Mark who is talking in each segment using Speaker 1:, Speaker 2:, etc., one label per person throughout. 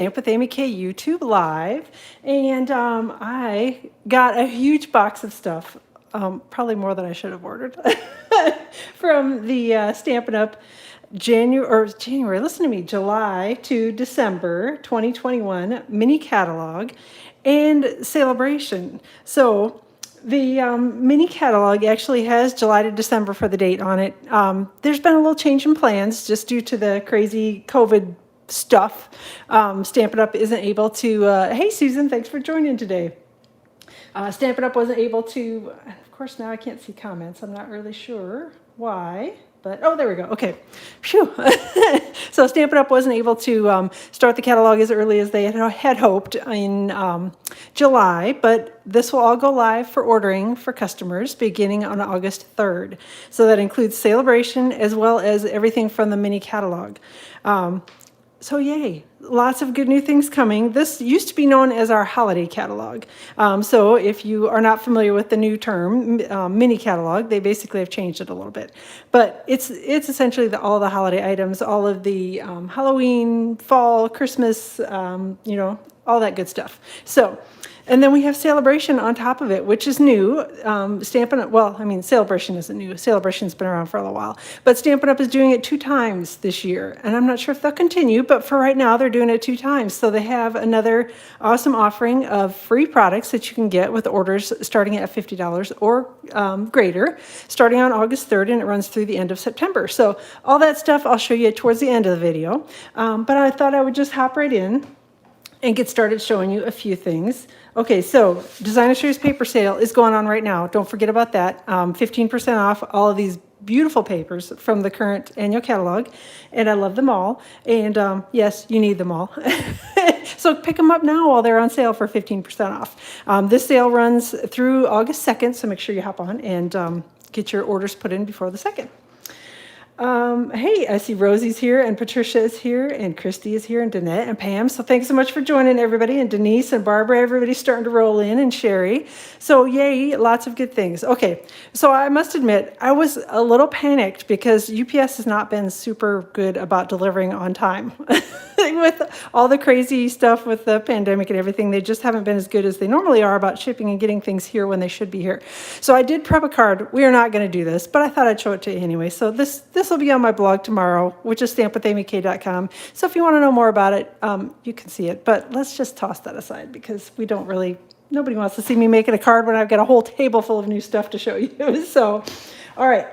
Speaker 1: Stamp with Amy K YouTube Live, and I got a huge box of stuff, probably more than I should have ordered, from the Stampin' Up! January, listen to me, July to December 2021 mini catalog and Sale-a-bration. So the mini catalog actually has July to December for the date on it. There's been a little change in plans just due to the crazy COVID stuff. Stampin' Up! Isn't able to, hey Susan, thanks for joining today. Stampin' Up! Wasn't able to, of course now I can't see comments, I'm not really sure why. But, oh, there we go. Okay. Phew. So Stampin' Up! Wasn't able to start the catalog as early as they had hoped in July, but this will all go live for ordering for customers beginning on August 3rd. So that includes Sale-a-bration as well as everything from the mini catalog. So yay, lots of good new things coming. This used to be known as our holiday catalog. So if you are not familiar with the new term, mini catalog, they basically have changed it a little bit. But it's essentially all the holiday items, all of the Halloween, fall, Christmas, all that good stuff. So, and then we have Sale-a-bration on top of it, which is new. Stampin' Up! Well, I mean, Sale-a-bration isn't new. Sale-a-bration's been around for a little while. But Stampin' Up! Is doing it 2 times this year. And I'm not sure if they'll continue, but for right now, they're doing it 2 times. So they have another awesome offering of free products that you can get with orders starting at $50 or greater, starting on August 3rd, and it runs through the end of September. So all that stuff I'll show you towards the end of the video. But I thought I would just hop right in and get started showing you a few things. Okay, so Designer Series paper sale is going on right now. Don't forget about that. 15% off all of these beautiful papers from the current annual catalog, and I love them all. And yes, you need them all. So pick them up now while they're on sale for 15% off. This sale runs through August 2nd, so make sure you hop on and get your orders put in before the 2nd. Hey, I see Rosie's here, and Patricia is here, and Christy is here, and Danette and Pam. So thanks so much for joining, everybody. And Denise and Barbara, everybody's starting to roll in, and Sherry. So yay, lots of good things. Okay, so I must admit, I was a little panicked because UPS has not been super good about delivering on time. With all the crazy stuff with the pandemic and everything, they just haven't been as good as they normally are about shipping and getting things here when they should be here. So I did prep a card. We are not going to do this, but I thought I'd show it to you anyway. So this will be on my blog tomorrow, which is stampwithamyk.com. So if you want to know more about it, you can see it. But let's just toss that aside because we don't really, nobody wants to see me making a card when I've got a whole table full of new stuff to show you. So, all right.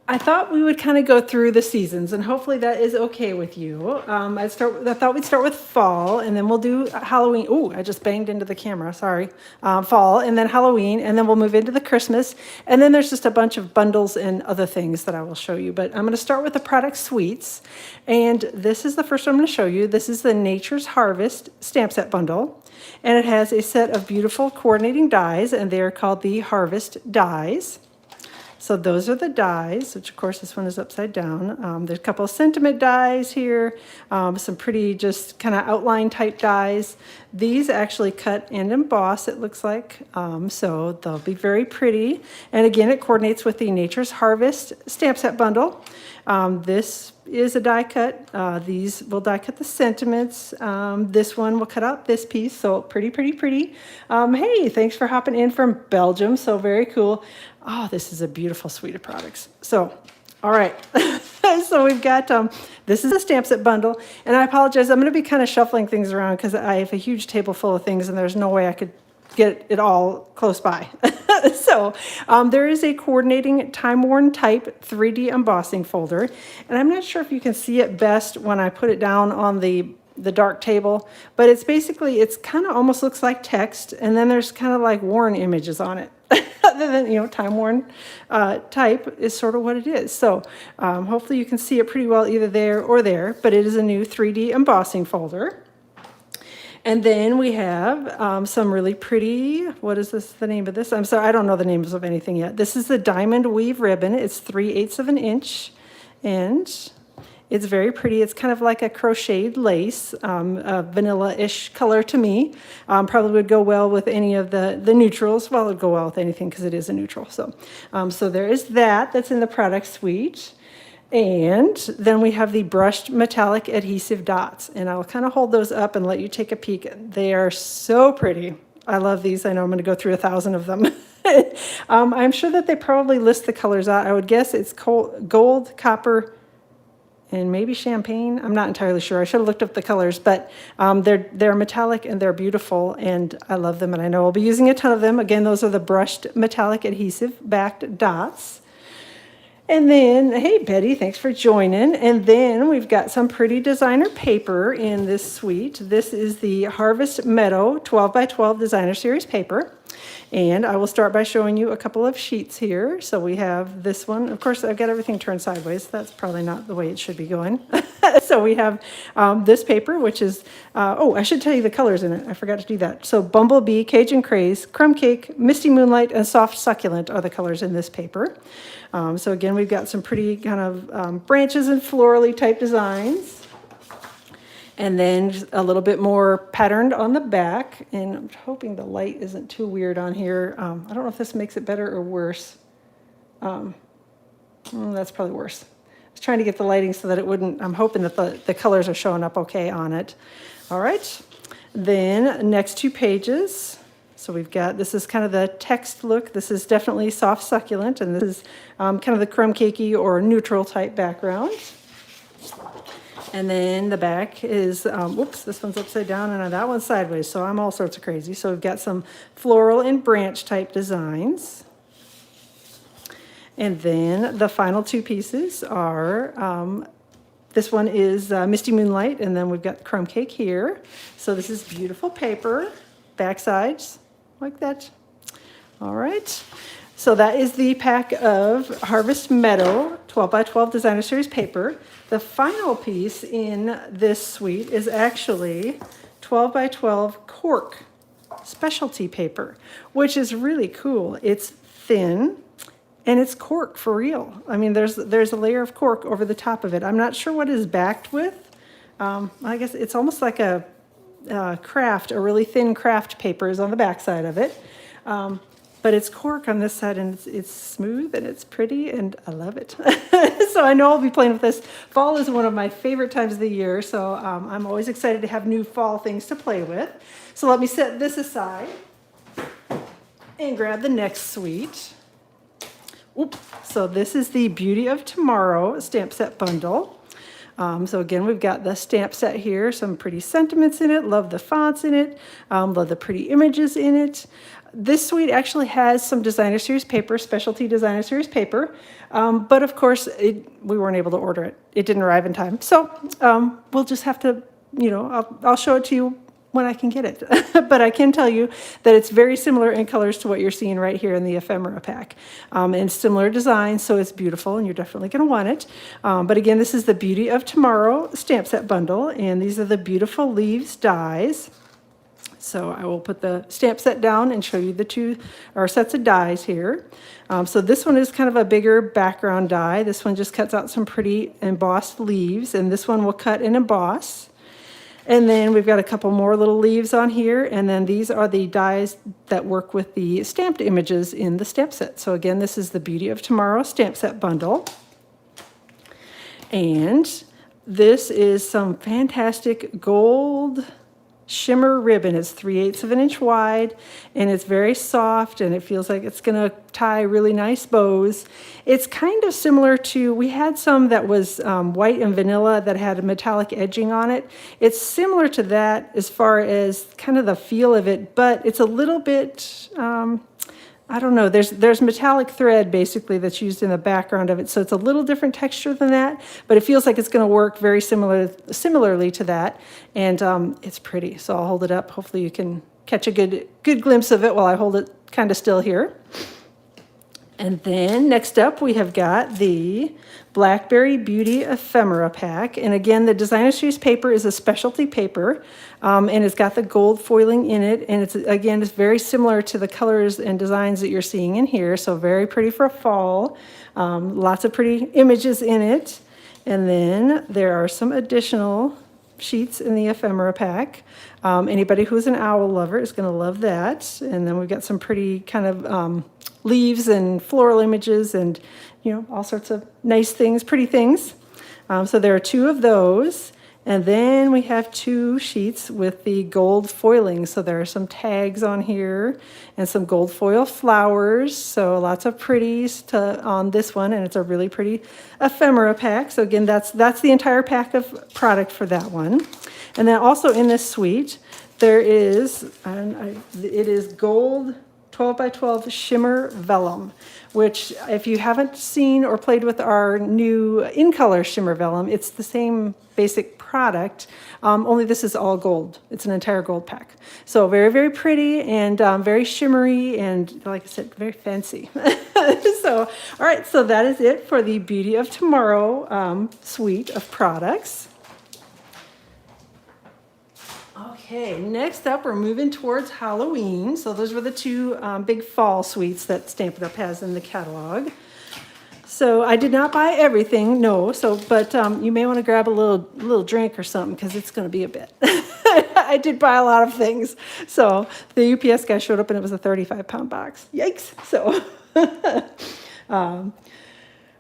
Speaker 1: I thought we would kind of go through the seasons, and hopefully that is okay with you. I thought we'd start with fall, and then we'll do Halloween. Oh, I just banged into the camera, sorry. Fall, and then Halloween, and then we'll move into the Christmas, and then there's just a bunch of bundles and other things that I will show you. But I'm going to start with the product suites, and this is the first one I'm going to show you. This is the Nature's Harvest stamp set bundle, and it has a set of beautiful coordinating dies, and they are called the Harvest dies. So those are the dies, which of course this one is upside down. There's a couple of sentiment dies here, some pretty just kind of outline type dies. These actually cut and emboss, it looks like, so they'll be very pretty. And again, it coordinates with the Nature's Harvest stamp set bundle. This is a die cut. These will die cut the sentiments. This one will cut out this piece, so pretty, pretty, pretty. Hey, thanks for hopping in from Belgium, so very cool. Oh, this is a beautiful suite of products. So, all right. So we've got, this is a stamp set bundle, and I apologize, I'm going to be kind of shuffling things around because I have a huge table full of things, and there's no way I could get it all close by. So there is a coordinating time-worn type 3D embossing folder, and I'm not sure if you can see it best when I put it down on the dark table, but it's basically, it's kind of almost looks like text, and then there's kind of like worn images on it. Other than, time-worn type is sort of what it is. So hopefully you can see it pretty well either there or there, but it is a new 3D embossing folder. And then we have some really pretty, what is this, the name of this? I'm sorry, I don't know the names of anything yet. This is the diamond weave ribbon. It's 3/8 of an inch, and it's very pretty. It's kind of like a crocheted lace, a vanilla-ish color to me. Probably would go well with any of the neutrals. Well, it would go well with anything because it is a neutral. So, so there is that. That's in the product suite. And then we have the brushed metallic adhesive dots, and I'll kind of hold those up and let you take a peek. They are so pretty. I love these. I know I'm going to go through 1,000 of them. I'm sure that they probably list the colors out. I would guess it's gold, copper, and maybe champagne. I'm not entirely sure. I should have looked up the colors, but they're metallic and they're beautiful, and I love them, and I know I'll be using a ton of them. Again, those are the brushed metallic adhesive backed dots. And then, hey, Betty, thanks for joining. And then we've got some pretty designer paper in this suite. This is the Harvest Meadow 12 by 12 Designer Series paper. And I will start by showing you a couple of sheets here. So we have this one. Of course, I've got everything turned sideways. That's probably not the way it should be going. So we have this paper, which is, oh, I should tell you the colors in it. I forgot to do that. So Bumblebee, Cajun Craze, Crumb Cake, Misty Moonlight, and Soft Succulent are the colors in this paper. So again, we've got some pretty kind of branches and florally type designs. And then a little bit more patterned on the back. And I'm hoping the light isn't too weird on here. I don't know if this makes it better or worse. That's probably worse. I was trying to get the lighting so that it wouldn't, I'm hoping that the colors are showing up okay on it. All right. Then next 2 pages. So we've got, this is kind of the text look. This is definitely Soft Succulent, and this is kind of the crumb cakey or neutral type background. And then the back is, whoops, this one's upside down and that one's sideways, so I'm all sorts of crazy. So we've got some floral and branch type designs. And then the final 2 pieces are, this one is Misty Moonlight, and then we've got crumb cake here. So this is beautiful paper, back sides like that. All right. So that is the pack of Harvest Meadow 12 by 12 Designer Series paper. The final piece in this suite is actually 12 by 12 cork specialty paper, which is really cool. It's thin and it's cork for real. I mean, there's a layer of cork over the top of it. I'm not sure what it is backed with. I guess it's almost like a really thin craft paper is on the back side of it. But it's cork on this side, and it's smooth and it's pretty, and I love it. So I know I'll be playing with this. Fall is one of my favorite times of the year, so I'm always excited to have new fall things to play with. So let me set this aside and grab the next suite. Oop. So this is the Beauty of Tomorrow stamp set bundle. So again, we've got the stamp set here, some pretty sentiments in it, love the fonts in it, love the pretty images in it. This suite actually has some Designer Series paper, specialty Designer Series paper, but of course, we weren't able to order it. It didn't arrive in time. So we'll just have to, I'll show it to you when I can get it. But I can tell you that it's very similar in colors to what you're seeing right here in the ephemera pack. And similar design, so it's beautiful, and you're definitely going to want it. But again, this is the Beauty of Tomorrow stamp set bundle, and these are the beautiful leaves dies. So I will put the stamp set down and show you the 2 sets of dies here. So this one is kind of a bigger background die. This one just cuts out some pretty embossed leaves, and this one will cut and emboss. And then we've got a couple more little leaves on here, and then these are the dies that work with the stamped images in the stamp set. So again, this is the Beauty of Tomorrow stamp set bundle. And this is some fantastic gold shimmer ribbon. It's 3/8 of an inch wide, and it's very soft, and it feels like it's gonna tie really nice bows. It's kind of similar to, we had some that was white and vanilla that had a metallic edging on it. It's similar to that as far as kind of the feel of it, but it's a little bit, I don't know, there's metallic thread basically that's used in the background of it, so it's a little different texture than that, but it feels like it's going to work very similarly to that, and it's pretty. So I'll hold it up. Hopefully you can catch a good glimpse of it while I hold it kind of still here. And then next up, we have got the Blackberry Beauty Ephemera Pack. And again, the Designer Series paper is a specialty paper, and it's got the gold foiling in it. And it's very similar to the colors and designs that you're seeing in here. So very pretty for fall. Lots of pretty images in it. And then there are some additional sheets in the ephemera pack. Anybody who's an owl lover is going to love that. And then we've got some pretty kind of leaves and floral images and, all sorts of nice things, pretty things. So there are 2 of those. And then we have 2 sheets with the gold foiling. So there are some tags on here and some gold foil flowers. So lots of pretties on this one, and it's a really pretty ephemera pack. So again, that's the entire pack of product for that one. And then also in this suite, there is, it is gold 12 by 12 shimmer vellum, which if you haven't seen or played with our new in color shimmer vellum, it's the same basic product, only this is all gold. It's an entire gold pack. So very, very pretty and very shimmery and, like I said, very fancy. So, all right, so that is it for the Beauty of Tomorrow suite of products. Okay, next up, we're moving towards Halloween. So those were the 2 big fall suites that Stampin' Up! Has in the catalog. So I did not buy everything, no. But you may want to grab a little drink or something because it's going to be a bit. I did buy a lot of things. So the UPS guy showed up and it was a 35-pound box. Yikes! So.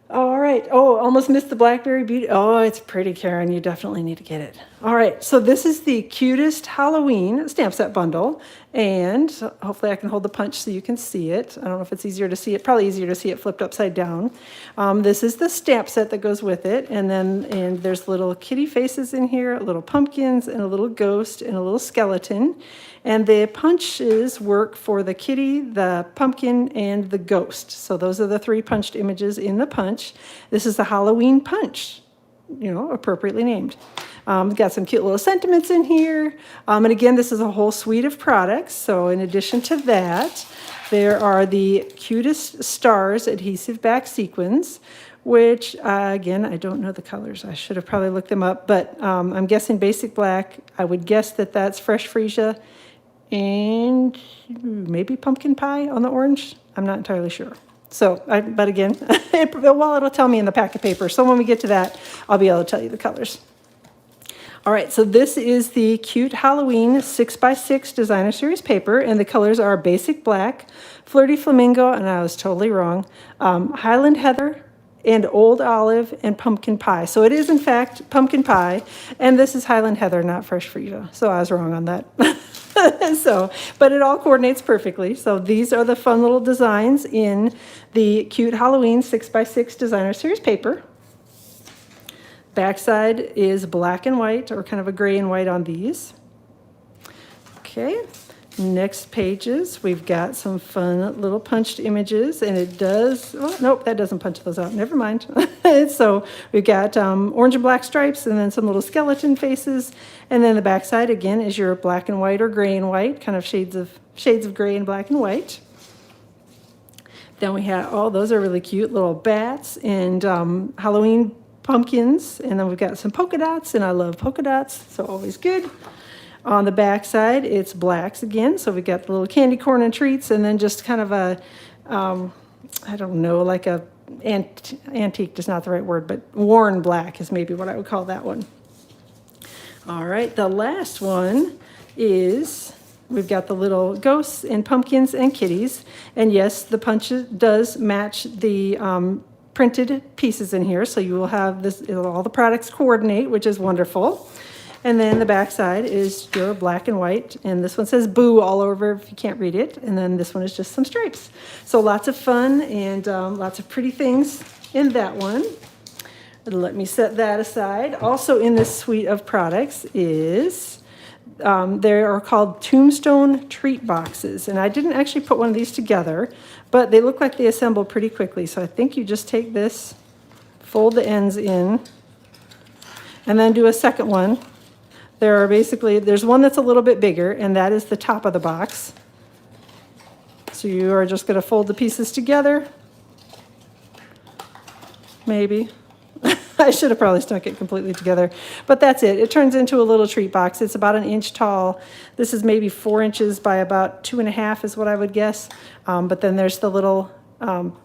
Speaker 1: All right. Oh, almost missed the Blackberry Beauty. Oh, it's pretty, Karen. You definitely need to get it. All right. So this is the cutest Halloween stamp set bundle. And hopefully I can hold the punch so you can see it. I don't know if it's easier to see it. Probably easier to see it flipped upside down. This is the stamp set that goes with it. And there's little kitty faces in here, little pumpkins, and a little ghost, and a little skeleton. And the punches work for the kitty, the pumpkin, and the ghost. So those are the 3 punched images in the punch. This is the Halloween punch, appropriately named. Got some cute little sentiments in here. And again, this is a whole suite of products. So in addition to that, there are the cutest stars adhesive back sequins, which, again, I don't know the colors. I should have probably looked them up. But I'm guessing basic black. I would guess that that's fresh freesia. And maybe pumpkin pie on the orange. I'm not entirely sure. So, but again, it'll tell me in the packet paper. So when we get to that, I'll be able to tell you the colors. All right, so this is the cute Halloween 6x6 designer series paper, and the colors are basic black, flirty flamingo, and I was totally wrong, Highland heather, and old olive, and pumpkin pie. So it is in fact pumpkin pie, and this is Highland heather, not fresh freesia. So I was wrong on that. But it all coordinates perfectly. So these are the fun little designs in the cute Halloween 6x6 designer series paper. Backside is black and white, or kind of a gray and white on these. Okay, next pages, we've got some fun little punched images, and it does, oh, nope, that doesn't punch those out, never mind. So we've got orange and black stripes, and then some little skeleton faces, and then the backside, again, is your black and white or gray and white, kind of shades of gray and black and white. Then we have, oh, those are really cute little bats and Halloween pumpkins, and then we've got some polka dots, and I love polka dots, so always good. On the back side, it's blacks again, so we've got the little candy corn and treats, and then just kind of a, I don't know, like a antique is not the right word, but worn black is maybe what I would call that one. All right, the last one is, we've got the little ghosts and pumpkins and kitties, and yes, the punch does match the printed pieces in here, so you will have this, all the products coordinate, which is wonderful. And then the back side is your black and white, and this one says boo all over if you can't read it, and then this one is just some stripes. So lots of fun and lots of pretty things in that one. Let me set that aside. Also in this suite of products is, they are called Tombstone Treat Boxes, and I didn't actually put one of these together, but they look like they assemble pretty quickly. So I think you just take this, fold the ends in, and then do a second one. There's one that's a little bit bigger, and that is the top of the box. So you are just going to fold the pieces together. Maybe. I should have probably stuck it completely together, but that's it. It turns into a little treat box. It's about 1 inch tall. This is maybe 4 inches by about 2.5 is what I would guess. But then there's the little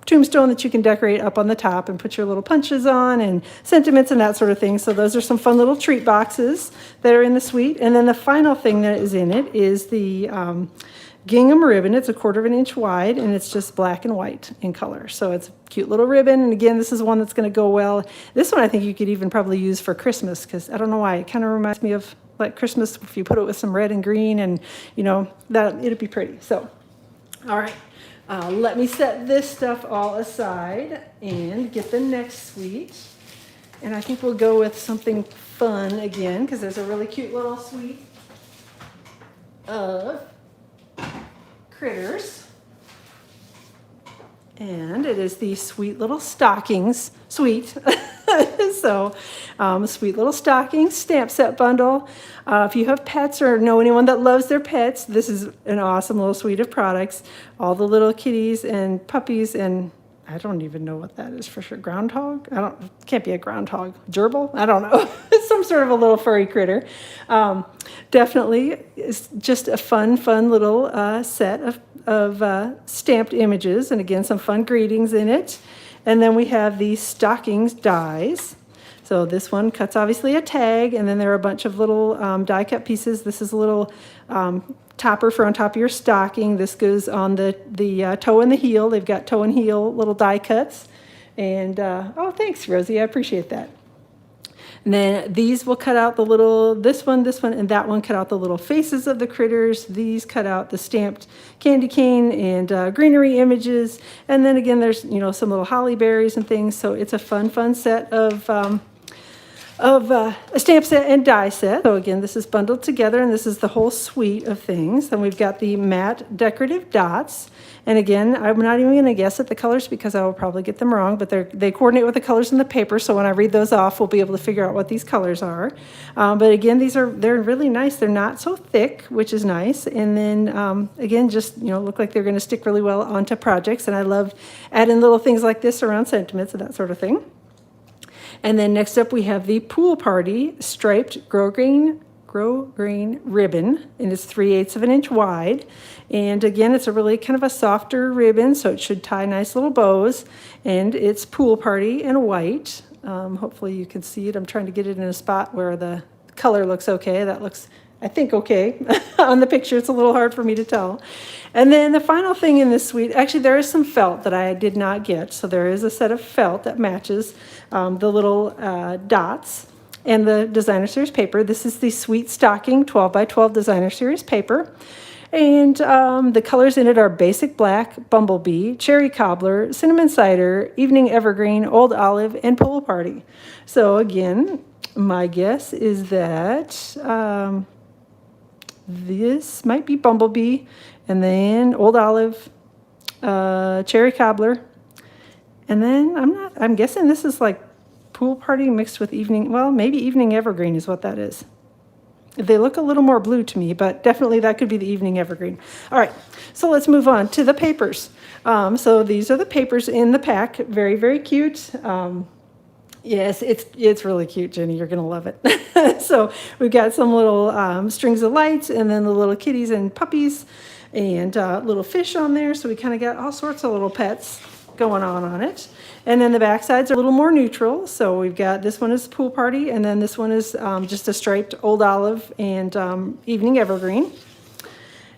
Speaker 1: tombstone that you can decorate up on the top and put your little punches on and sentiments and that sort of thing. So those are some fun little treat boxes that are in the suite. And then the final thing that is in it is the gingham ribbon. It's 1/4 inch wide, and it's just black and white in color. So it's a cute little ribbon. And again, this is one that's going to go well. This one I think you could even probably use for Christmas, because I don't know why. It kind of reminds me of like Christmas if you put it with some red and green, and that it'd be pretty. So, all right. Let me set this stuff all aside and get the next suite. And I think we'll go with something fun again, because there's a really cute little suite of critters. And it is the Sweet Little Stockings suite. So, Sweet Little Stockings stamp set bundle. If you have pets or know anyone that loves their pets, this is an awesome little suite of products. All the little kitties and puppies, and I don't even know what that is for sure. Groundhog? Can't be a groundhog. Gerbil? I don't know. It's some sort of a little furry critter. Definitely, it's just a fun little set of stamped images, and again, some fun greetings in it. And then we have the Stockings dies. So this one cuts obviously a tag, and then there are a bunch of little die cut pieces. This is a little topper for on top of your stocking. This goes on the toe and the heel. They've got toe and heel little die cuts. And, oh, thanks, Rosie. I appreciate that. And then these will cut out the little, this one, and that one cut out the little faces of the critters. These cut out the stamped candy cane and greenery images. And then again, there's, some little holly berries and things. So it's a fun set of a stamp set and die set. So again, this is bundled together, and this is the whole suite of things. Then we've got the matte decorative dots. And again, I'm not even going to guess at the colors because I will probably get them wrong, but they coordinate with the colors in the paper. So when I read those off, we'll be able to figure out what these colors are. But again, they're really nice. They're not so thick, which is nice. And then again, just look like they're going to stick really well onto projects. And I love adding little things like this around sentiments and that sort of thing. And then next up we have the Pool Party striped grosgrain ribbon, and it's 3/8 of an inch wide. And again, it's a really kind of a softer ribbon, so it should tie nice little bows. And it's Pool Party in white. Hopefully you can see it. I'm trying to get it in a spot where the color looks okay. That looks, I think, okay. On the picture, it's a little hard for me to tell. And then the final thing in this suite, actually there is some felt that I did not get. So there is a set of felt that matches the little dots and the designer series paper. This is the Sweet Stocking 12 by 12 designer series paper. And the colors in it are Basic Black, Bumblebee, Cherry Cobbler, Cinnamon Cider, Evening Evergreen, Old Olive, and Pool Party. So again, my guess is that this might be Bumblebee, and then Old Olive, Cherry Cobbler, and then I'm guessing this is like Pool Party mixed with Evening, well, maybe Evening Evergreen is what that is. They look a little more blue to me, but definitely that could be the Evening Evergreen. All right, so let's move on to the papers. So these are the papers in the pack. Very, very cute. Yes, it's really cute, Jenny. You're going to love it. So we've got some little strings of lights, and then the little kitties and puppies, and little fish on there. So we kind of got all sorts of little pets going on it. And then the back sides are a little more neutral. So we've got, this one is Pool Party, and then this one is just a striped Old Olive and Evening Evergreen.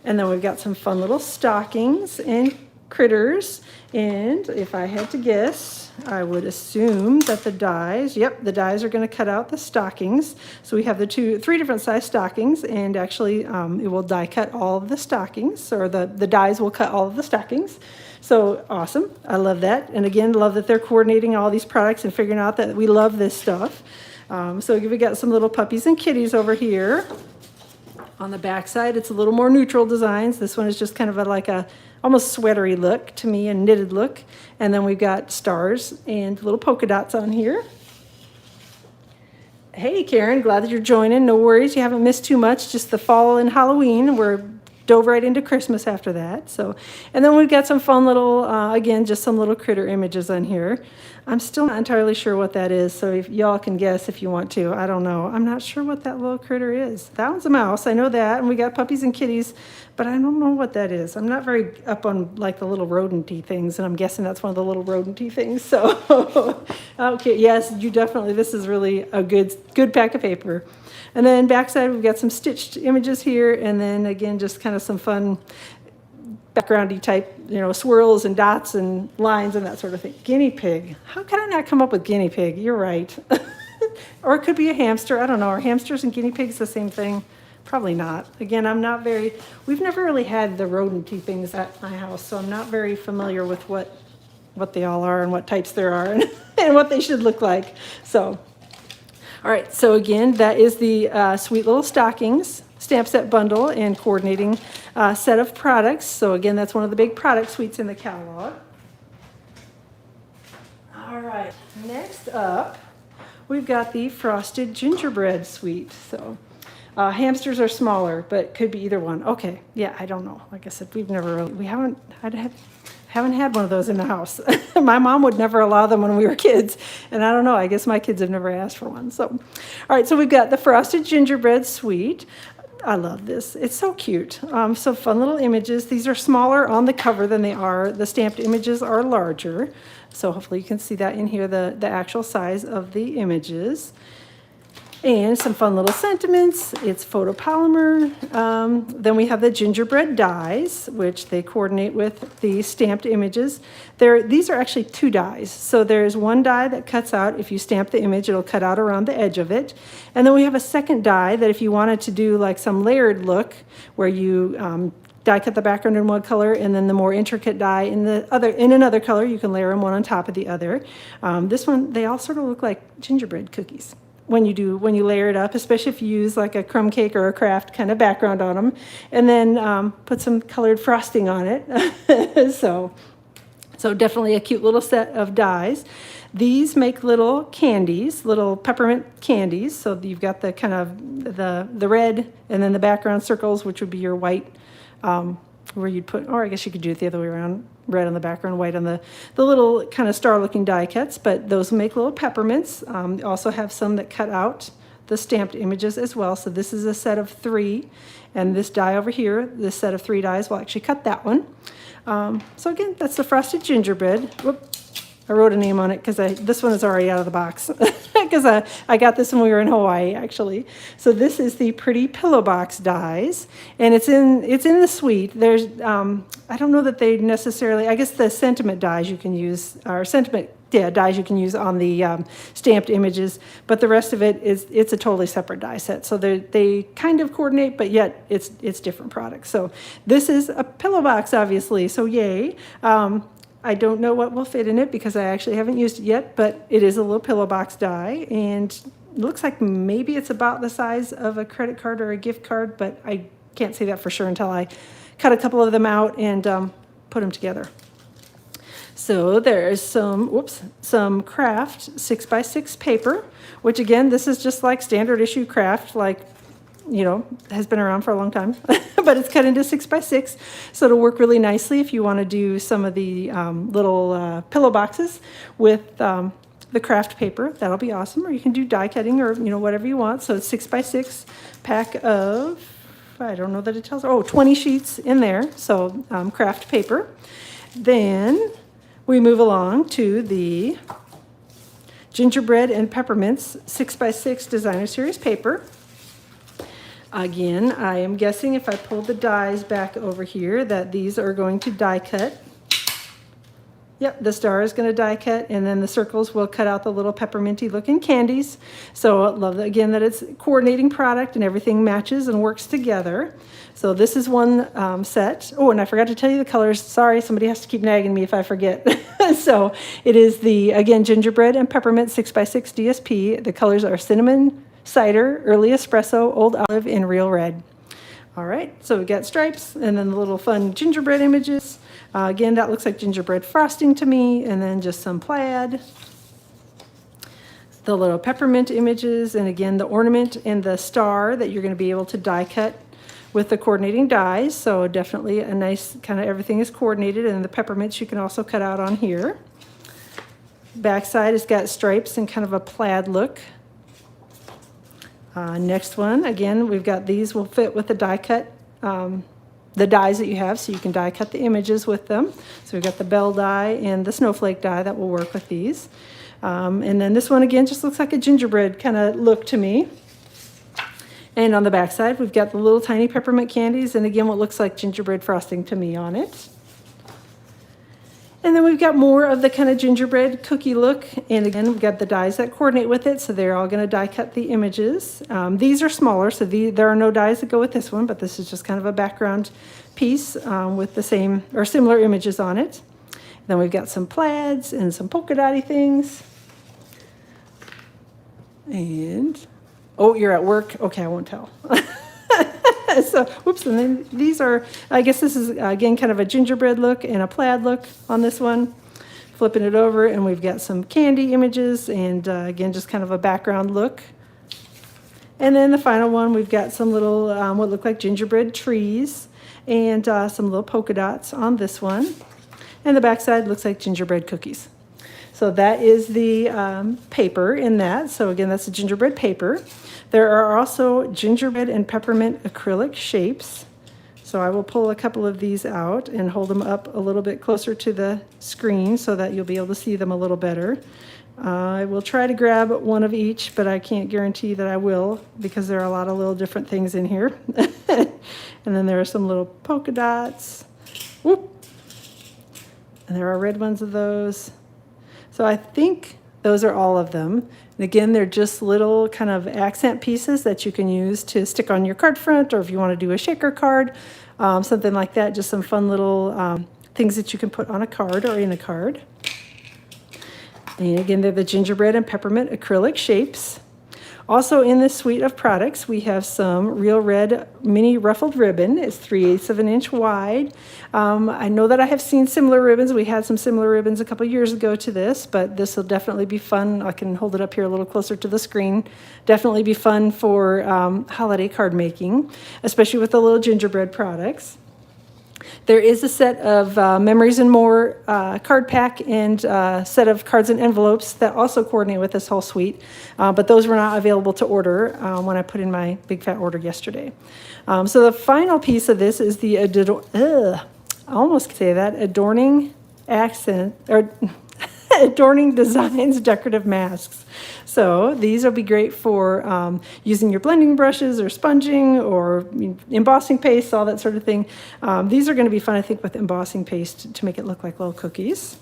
Speaker 1: And then we've got some fun little stockings and critters. And if I had to guess, I would assume that the dies are going to cut out the stockings. So we have three different size stockings, and actually it will die cut all of the stockings, or the dies will cut all of the stockings. So awesome. I love that. And again, love that they're coordinating all these products and figuring out that we love this stuff. So we got some little puppies and kitties over here. On the back side, it's a little more neutral designs. This one is just kind of like a almost sweatery look to me, a knitted look. And then we've got stars and little polka dots on here. Hey, Karen, glad that you're joining. No worries, you haven't missed too much. Just the fall and Halloween. We're dove right into Christmas after that. So, and then we've got some fun little, again, just some little critter images on here. I'm still not entirely sure what that is, so if y'all can guess if you want to. I don't know. I'm not sure what that little critter is. That one's a mouse. I know that. And we got puppies and kitties, but I don't know what that is. I'm not very up on like the little rodent-y things, and I'm guessing that's one of the little rodent-y things. So, okay, yes, you definitely, this is really a good pack of paper. And then backside, we've got some stitched images here, and then again, just kind of some fun backgroundy type, swirls and dots and lines and that sort of thing. Guinea pig. How could I not come up with guinea pig? You're right. Or it could be a hamster. I don't know. Are hamsters and guinea pigs the same thing? Probably not. Again, we've never really had the rodenty things at my house, so I'm not very familiar with what they all are and what types there are and what they should look like. So, all right. So again, that is the Sweet Little Stockings stamp set bundle and coordinating set of products. So again, that's one of the big product suites in the catalog. All right. Next up, we've got the Frosted Gingerbread suite. So hamsters are smaller, but could be either one. Okay, yeah, I don't know. Like I said, we haven't had one of those in the house. My mom would never allow them when we were kids, and I don't know. I guess my kids have never asked for one. So, all right, so we've got the Frosted Gingerbread suite. I love this. It's so cute. So fun little images. These are smaller on the cover than the stamped images are larger. So hopefully you can see that in here, the actual size of the images. And some fun little sentiments. It's photopolymer. Then we have the gingerbread dies, which they coordinate with the stamped images. These are actually 2 dies. So there's one die that cuts out. If you stamp the image, it'll cut out around the edge of it. And then we have a second die that if you wanted to do like some layered look where you die cut the background in one color and then the more intricate die in another color, you can layer them one on top of the other. This one, they all sort of look like gingerbread cookies when you layer it up, especially if you use like a crumb cake or a craft kind of background on them, and then put some colored frosting on it. So definitely a cute little set of dies. These make little candies, little peppermint candies. So you've got the kind of the red and then the background circles, which would be your white, where you'd put, or I guess you could do it the other way around, red on the background, white on the little kind of star-looking die cuts, but those make little peppermints. Also have some that cut out the stamped images as well. So this is a set of 3, and this die over here, this set of 3 dies will actually cut that one. So again, that's the Frosted Gingerbread. Whoop. I wrote a name on it because this one is already out of the box because I got this when we were in Hawaii, actually. So this is the Pretty Pillow Box dies, and it's in the suite. There's I don't know that they necessarily. I guess the sentiment dies you can use, or sentiment dies you can use on the stamped images, but the rest of it's a totally separate die set. So they kind of coordinate, but yet it's different products. So this is a pillow box, obviously. So yay. I don't know what will fit in it because I actually haven't used it yet, but it is a little pillow box die, and it looks like maybe it's about the size of a credit card or a gift card, but I can't say that for sure until I cut a couple of them out and put them together. So there's some craft 6x6 paper, which again, this is just like standard issue craft, like, has been around for a long time, but it's cut into 6x6. So it'll work really nicely if you want to do some of the little pillow boxes with the craft paper. That'll be awesome. Or you can do die cutting or, whatever you want. So it's 6x6 pack of, I don't know that it tells, 20 sheets in there. So craft paper. Then we move along to the Gingerbread and Peppermints 6x6 Designer Series paper. Again, I am guessing if I pull the dies back over here that these are going to die cut. Yep, the star is going to die cut, and then the circles will cut out the little pepperminty looking candies. So I love that, again, that it's coordinating product and everything matches and works together. So this is one set. Oh, and I forgot to tell you the colors. Sorry, somebody has to keep nagging me if I forget. So it is the, again, Gingerbread and Peppermint 6x6 DSP. The colors are cinnamon, cider, early espresso, old olive, and real red. All right, so we've got stripes and then the little fun gingerbread images. Again, that looks like gingerbread frosting to me, and then just some plaid. The little peppermint images, and again, the ornament and the star that you're going to be able to die cut with the coordinating dies. So definitely a nice kind of everything is coordinated, and the peppermints you can also cut out on here. Backside has got stripes and kind of a plaid look. Next one, again, we've got these will fit with the die cut, the dies that you have, so you can die cut the images with them. So we've got the bell die and the snowflake die that will work with these. And then this one, again, just looks like a gingerbread kind of look to me. And on the back side, we've got the little tiny peppermint candies, and again, what looks like gingerbread frosting to me on it. And then we've got more of the kind of gingerbread cookie look. And again, we've got the dies that coordinate with it, so they're all going to die cut the images. These are smaller, so there are no dies that go with this one, but this is just kind of a background piece with the same or similar images on it. Then we've got some plaids and some polka dotty things. And, oh, you're at work? Okay, I won't tell. So, whoops, and then these are, I guess this is, again, kind of a gingerbread look and a plaid look on this one. Flipping it over, and we've got some candy images, and again, just kind of a background look. And then the final one, we've got some little, what look like gingerbread trees, and some little polka dots on this one. And the backside looks like gingerbread cookies. So that is the paper in that. So again, that's the gingerbread paper. There are also gingerbread and peppermint acrylic shapes. So I will pull a couple of these out and hold them up a little bit closer to the screen so that you'll be able to see them a little better. I will try to grab one of each, but I can't guarantee that I will because there are a lot of little different things in here. And then there are some little polka dots. Whoop. And there are red ones of those. So I think those are all of them. And again, they're just little kind of accent pieces that you can use to stick on your card front, or if you want to do a shaker card, something like that. Just some fun little things that you can put on a card or in a card. And again, they're the gingerbread and peppermint acrylic shapes. Also in this suite of products, we have some Real Red mini ruffled ribbon. It's 3/8 of an inch wide. I know that I have seen similar ribbons. We had some similar ribbons a couple years ago to this, but this will definitely be fun. I can hold it up here a little closer to the screen. Definitely be fun for holiday card making, especially with the little gingerbread products. There is a set of Memories and More card pack and set of cards and envelopes that also coordinate with this whole suite, but those were not available to order when I put in my big fat order yesterday. So the final piece of this is the I almost say that adorning accent or adorning designs decorative masks. So these will be great for using your blending brushes or sponging or embossing paste, all that sort of thing. These are going to be fun, I think, with embossing paste to make it look like little cookies.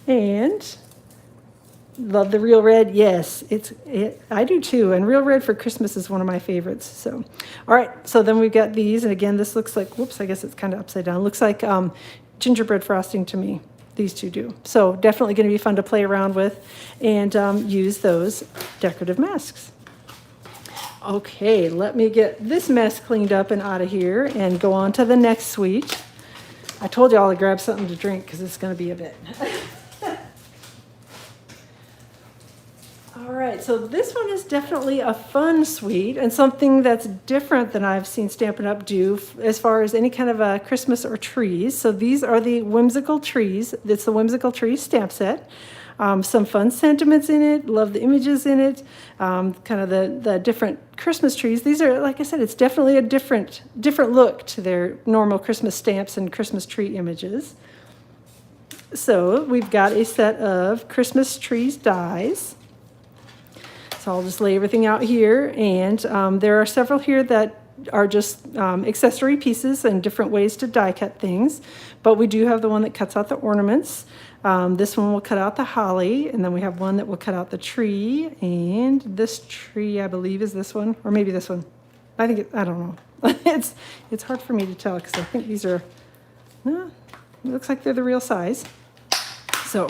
Speaker 1: And love the Real Red. Yes, I do too. And Real Red for Christmas is one of my favorites. So, all right. So then we've got these. And again, this looks like, whoops, I guess it's kind of upside down. Looks like gingerbread frosting to me. These two do. So definitely going to be fun to play around with and use those decorative masks. Okay, let me get this mess cleaned up and out of here and go on to the next suite. I told y'all to grab something to drink because it's going to be a bit. All right, so this one is definitely a fun suite and something that's different than I've seen Stampin' Up! Do as far as any kind of a Christmas or trees. So these are the Whimsical trees. It's the Whimsical trees stamp set. Some fun sentiments in it. Love the images in it. Kind of the different Christmas trees. These are, like I said, it's definitely a different look to their normal Christmas stamps and Christmas tree images. So we've got a set of Christmas trees dies. So I'll just lay everything out here, and there are several here that are just accessory pieces and different ways to die cut things, but we do have the one that cuts out the ornaments. This one will cut out the holly, and then we have one that will cut out the tree, and this tree, I believe, is this one, or maybe this one. I don't know. It's hard for me to tell because I think these are, it looks like they're the real size. So,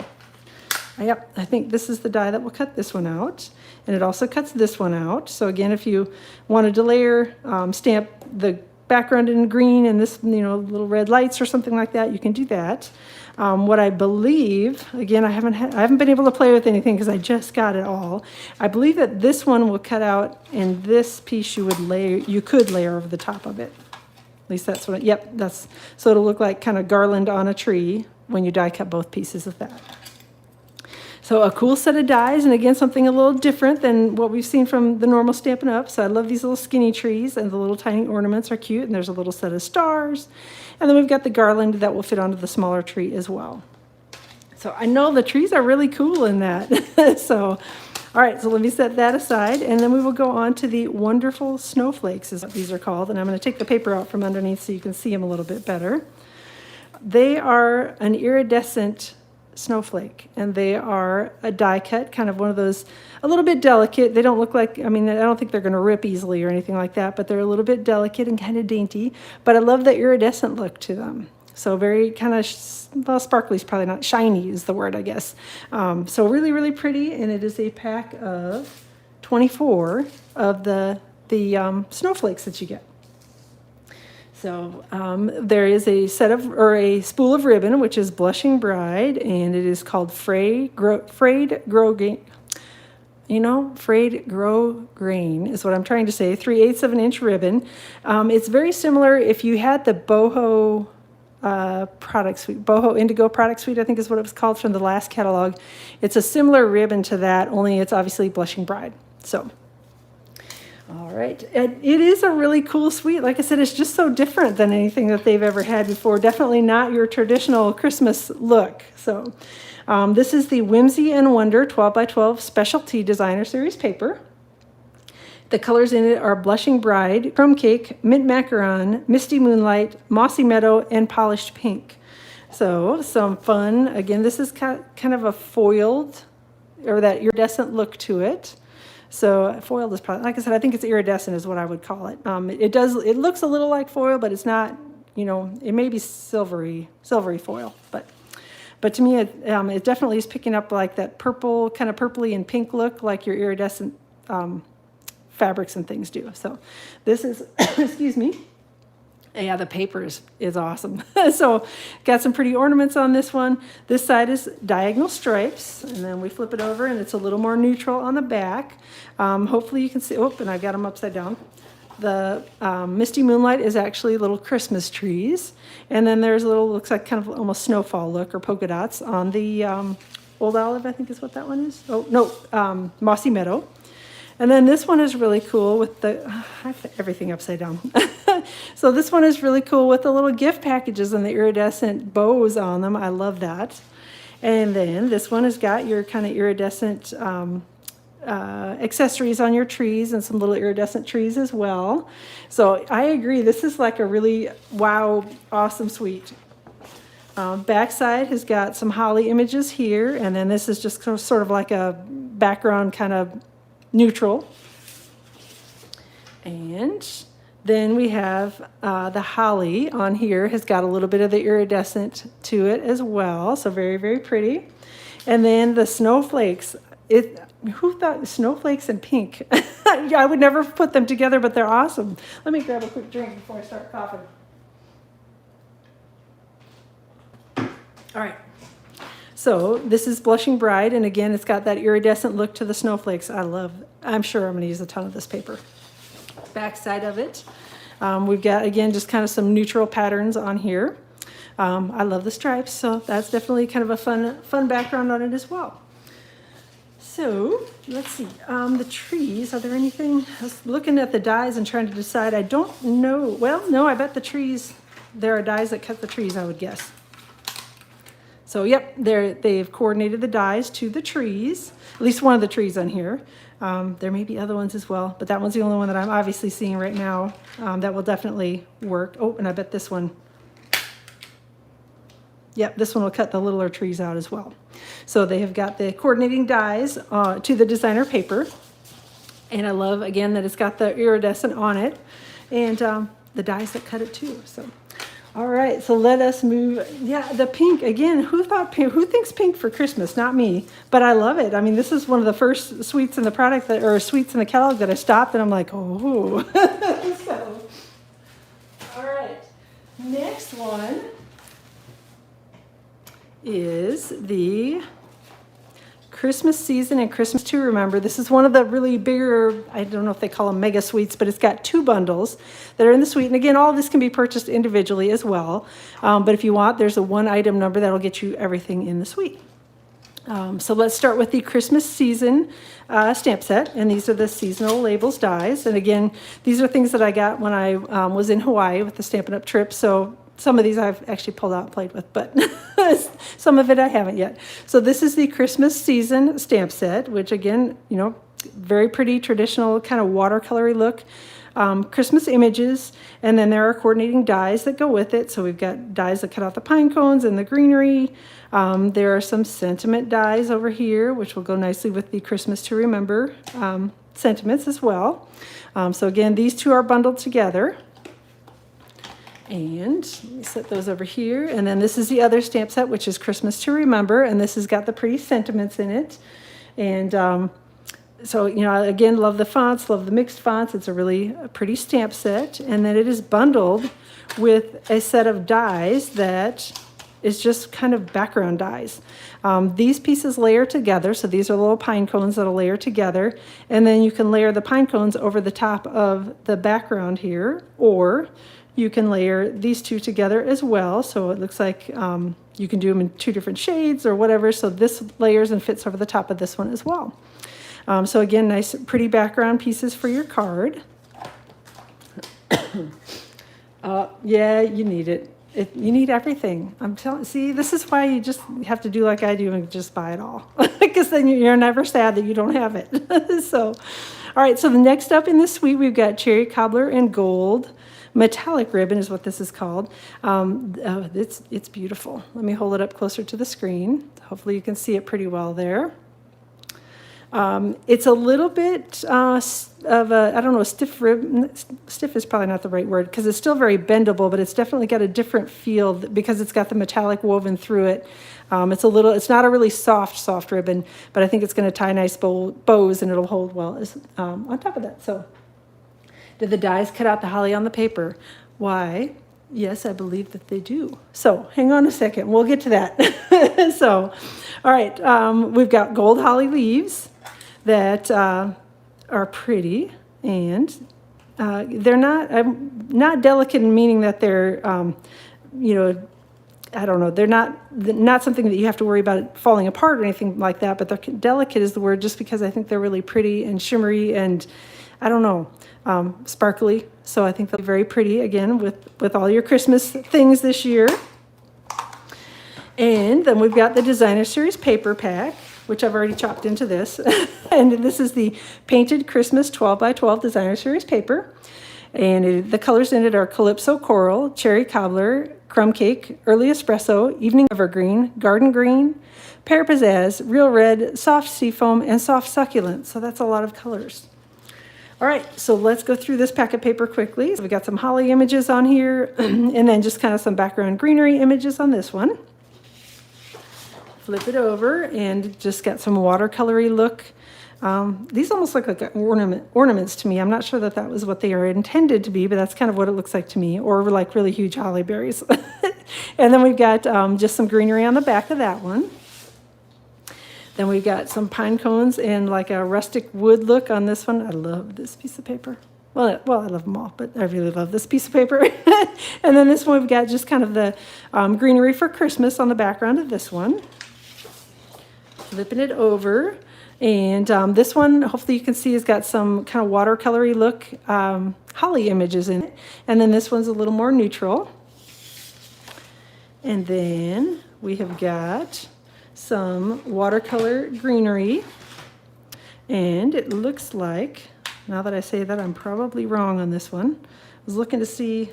Speaker 1: yep, I think this is the die that will cut this one out. And it also cuts this one out. So again, if you wanted to layer, stamp the background in green and this, little red lights or something like that, you can do that. What I believe, again, I haven't been able to play with anything because I just got it all. I believe that this one will cut out, and this piece you could layer over the top of it. At least that's what. So it'll look like kind of garland on a tree when you die cut both pieces of that. So a cool set of dies, and again, something a little different than what we've seen from the normal Stampin' Up! So I love these little skinny trees, and the little tiny ornaments are cute, and there's a little set of stars. And then we've got the garland that will fit onto the smaller tree as well. So I know the trees are really cool in that. So, all right, so let me set that aside, and then we will go on to the wonderful snowflakes, is what these are called. And I'm going to take the paper out from underneath so you can see them a little bit better. They are an iridescent snowflake, and they are a die cut, kind of one of those, a little bit delicate. They don't look like, I mean, I don't think they're going to rip easily or anything like that, but they're a little bit delicate and kind of dainty. But I love the iridescent look to them. So very kind of, well, sparkly is probably not, shiny is the word, I guess. So really, really pretty, and it is a pack of 24 of the snowflakes that you get. So there is a set of, or a spool of ribbon, which is Blushing Bride, and it is called Frayed Grow Grain. Frayed Grow Grain is what I'm trying to say. 3/8 of an inch ribbon. It's very similar if you had the boho product suite, boho indigo product suite, I think is what it was called from the last catalog. It's a similar ribbon to that, only it's obviously Blushing Bride. So. All right, it is a really cool suite. Like I said, it's just so different than anything that they've ever had before. Definitely not your traditional Christmas look. So this is the Whimsy and Wonder 12 by 12 Specialty Designer Series paper. The colors in it are Blushing Bride, Chrome Cake, Mint Macaron, Misty Moonlight, Mossy Meadow, and Polished Pink. So some fun. Again, this is kind of a foiled, or that iridescent look to it. So foiled is probably, like I said, I think it's iridescent is what I would call it. It looks a little like foil, but it's not, it may be silvery foil, but to me, it definitely is picking up like that purple, kind of purpley and pink look like your iridescent fabrics and things do. So this is, excuse me. Yeah, the paper is awesome. So got some pretty ornaments on this one. This side is diagonal stripes, and then we flip it over and it's a little more neutral on the back. Hopefully you can see, and I've got them upside down. The Misty Moonlight is actually little Christmas trees. And then there's a little, looks like kind of almost snowfall look or polka dots on the Old Olive, I think is what that one is. Oh, no, Mossy Meadow. And then this one is really cool with the, I have everything upside down. So this one is really cool with the little gift packages and the iridescent bows on them. I love that. And then this one has got your kind of iridescent accessories on your trees and some little iridescent trees as well. So I agree, this is like a really, wow, awesome suite. Backside has got some holly images here, and then this is just sort of like a background kind of neutral. And then we have the holly on here has got a little bit of the iridescent to it as well. So very, very pretty. And then the snowflakes, who thought snowflakes and pink? I would never put them together, but they're awesome. Let me grab a quick drink before I start coughing. All right. So this is Blushing Bride, and again, it's got that iridescent look to the snowflakes. I'm sure I'm going to use a ton of this paper. Back side of it, we've got, again, just kind of some neutral patterns on here. I love the stripes, so that's definitely kind of a fun background on it as well. So let's see, the trees, are there anything? I was looking at the dies and trying to decide. I don't know. Well, no, I bet the trees, there are dies that cut the trees, I would guess. So yep, they've coordinated the dies to the trees, at least one of the trees on here. There may be other ones as well, but that one's the only one that I'm obviously seeing right now that will definitely work. Oh, and I bet this one, yep, this one will cut the littler trees out as well. So they have got the coordinating dies to the designer paper. And I love, again, that it's got the iridescent on it and the dies that cut it too. So. All right, so let us move. Yeah, the pink, again, who thinks pink for Christmas? Not me, but I love it. I mean, this is one of the first suites in the product or suites in the catalog that I stopped and I'm like, oh. So, all right, next one is the Christmas Season and Christmas to Remember. This is one of the really bigger, I don't know if they call them mega suites, but it's got 2 bundles that are in the suite. And again, all of this can be purchased individually as well. But if you want, there's a 1 item number that'll get you everything in the suite. So let's start with the Christmas Season stamp set. And these are the seasonal labels dies. And again, these are things that I got when I was in Hawaii with the Stampin' Up! Trip. So some of these I've actually pulled out and played with, but some of it I haven't yet. So this is the Christmas season stamp set, which again, you know, very pretty traditional kind of watercolory look. Christmas images, and then there are coordinating dies that go with it. So we've got dies that cut out the pine cones and the greenery. There are some sentiment dies over here, which will go nicely with the Christmas to Remember sentiments as well. So again, these two are bundled together. And let me set those over here. And then this is the other stamp set, which is Christmas to Remember. And this has got the pretty sentiments in it. And so, you know, again, love the fonts, love the mixed fonts. It's a really pretty stamp set. And then it is bundled with a set of dies that is just kind of background dies. These pieces layer together. So these are little pine cones that'll layer together. And then you can layer the pine cones over the top of the background here, or you can layer these two together as well. So it looks like you can do them in two different shades or whatever. So this layers and fits over the top of this one as well. So again, nice, pretty background pieces for your card. Yeah, you need it. You need everything. I'm telling. See, this is why you just have to do like I do and just buy it all, because then you're never sad that you don't have it. So, all right. So the next up in the suite, we've got cherry cobbler and gold. Metallic ribbon is what this is called. It's beautiful. Let me hold it up closer to the screen. Hopefully you can see it pretty well there. It's a little bit of a, I don't know, stiff ribbon. Stiff is probably not the right word, because it's still very bendable, but it's definitely got a different feel because it's got the metallic woven through it. It's not a really soft ribbon, but I think it's going to tie nice bows and it'll hold well on top of that. So, did the dies cut out the holly on the paper? Why, yes, I believe that they do. So hang on a second, we'll get to that. So, all right, we've got gold holly leaves that are pretty, and they're not delicate in meaning that they're, you know, I don't know, they're not something that you have to worry about it falling apart or anything like that, but they're delicate is the word, just because I think they're really pretty and shimmery and, I don't know, sparkly. So I think they'll be very pretty, again, with all your Christmas things this year. And then we've got the Designer Series paper pack, which I've already chopped into this. And this is the Painted Christmas 12 by 12 Designer Series paper. And the colors in it are Calypso Coral, Cherry Cobbler, Crumb Cake, Early Espresso, Evening Evergreen, Garden Green, Pear Pizzazz, Real Red, Soft Seafoam, and Soft Succulent. So that's a lot of colors. All right, so let's go through this packet paper quickly. So we got some holly images on here, and then just kind of some background greenery images on this one. Flip it over, and just got some watercolory look. These almost look like ornaments to me. I'm not sure that was what they are intended to be, but that's kind of what it looks like to me, or like really huge holly berries. And then we've got just some greenery on the back of that one. Then we've got some pine cones and like a rustic wood look on this one. I love this piece of paper. Well, I love them all, but I really love this piece of paper. And then this one, we've got just kind of the greenery for Christmas on the background of this one. Flipping it over. And this one, hopefully you can see, has got some kind of watercolory look holly images in it. And then this one's a little more neutral. And then we have got some watercolor greenery, and it looks like, now that I say that, I'm probably wrong on this one. I was looking to see,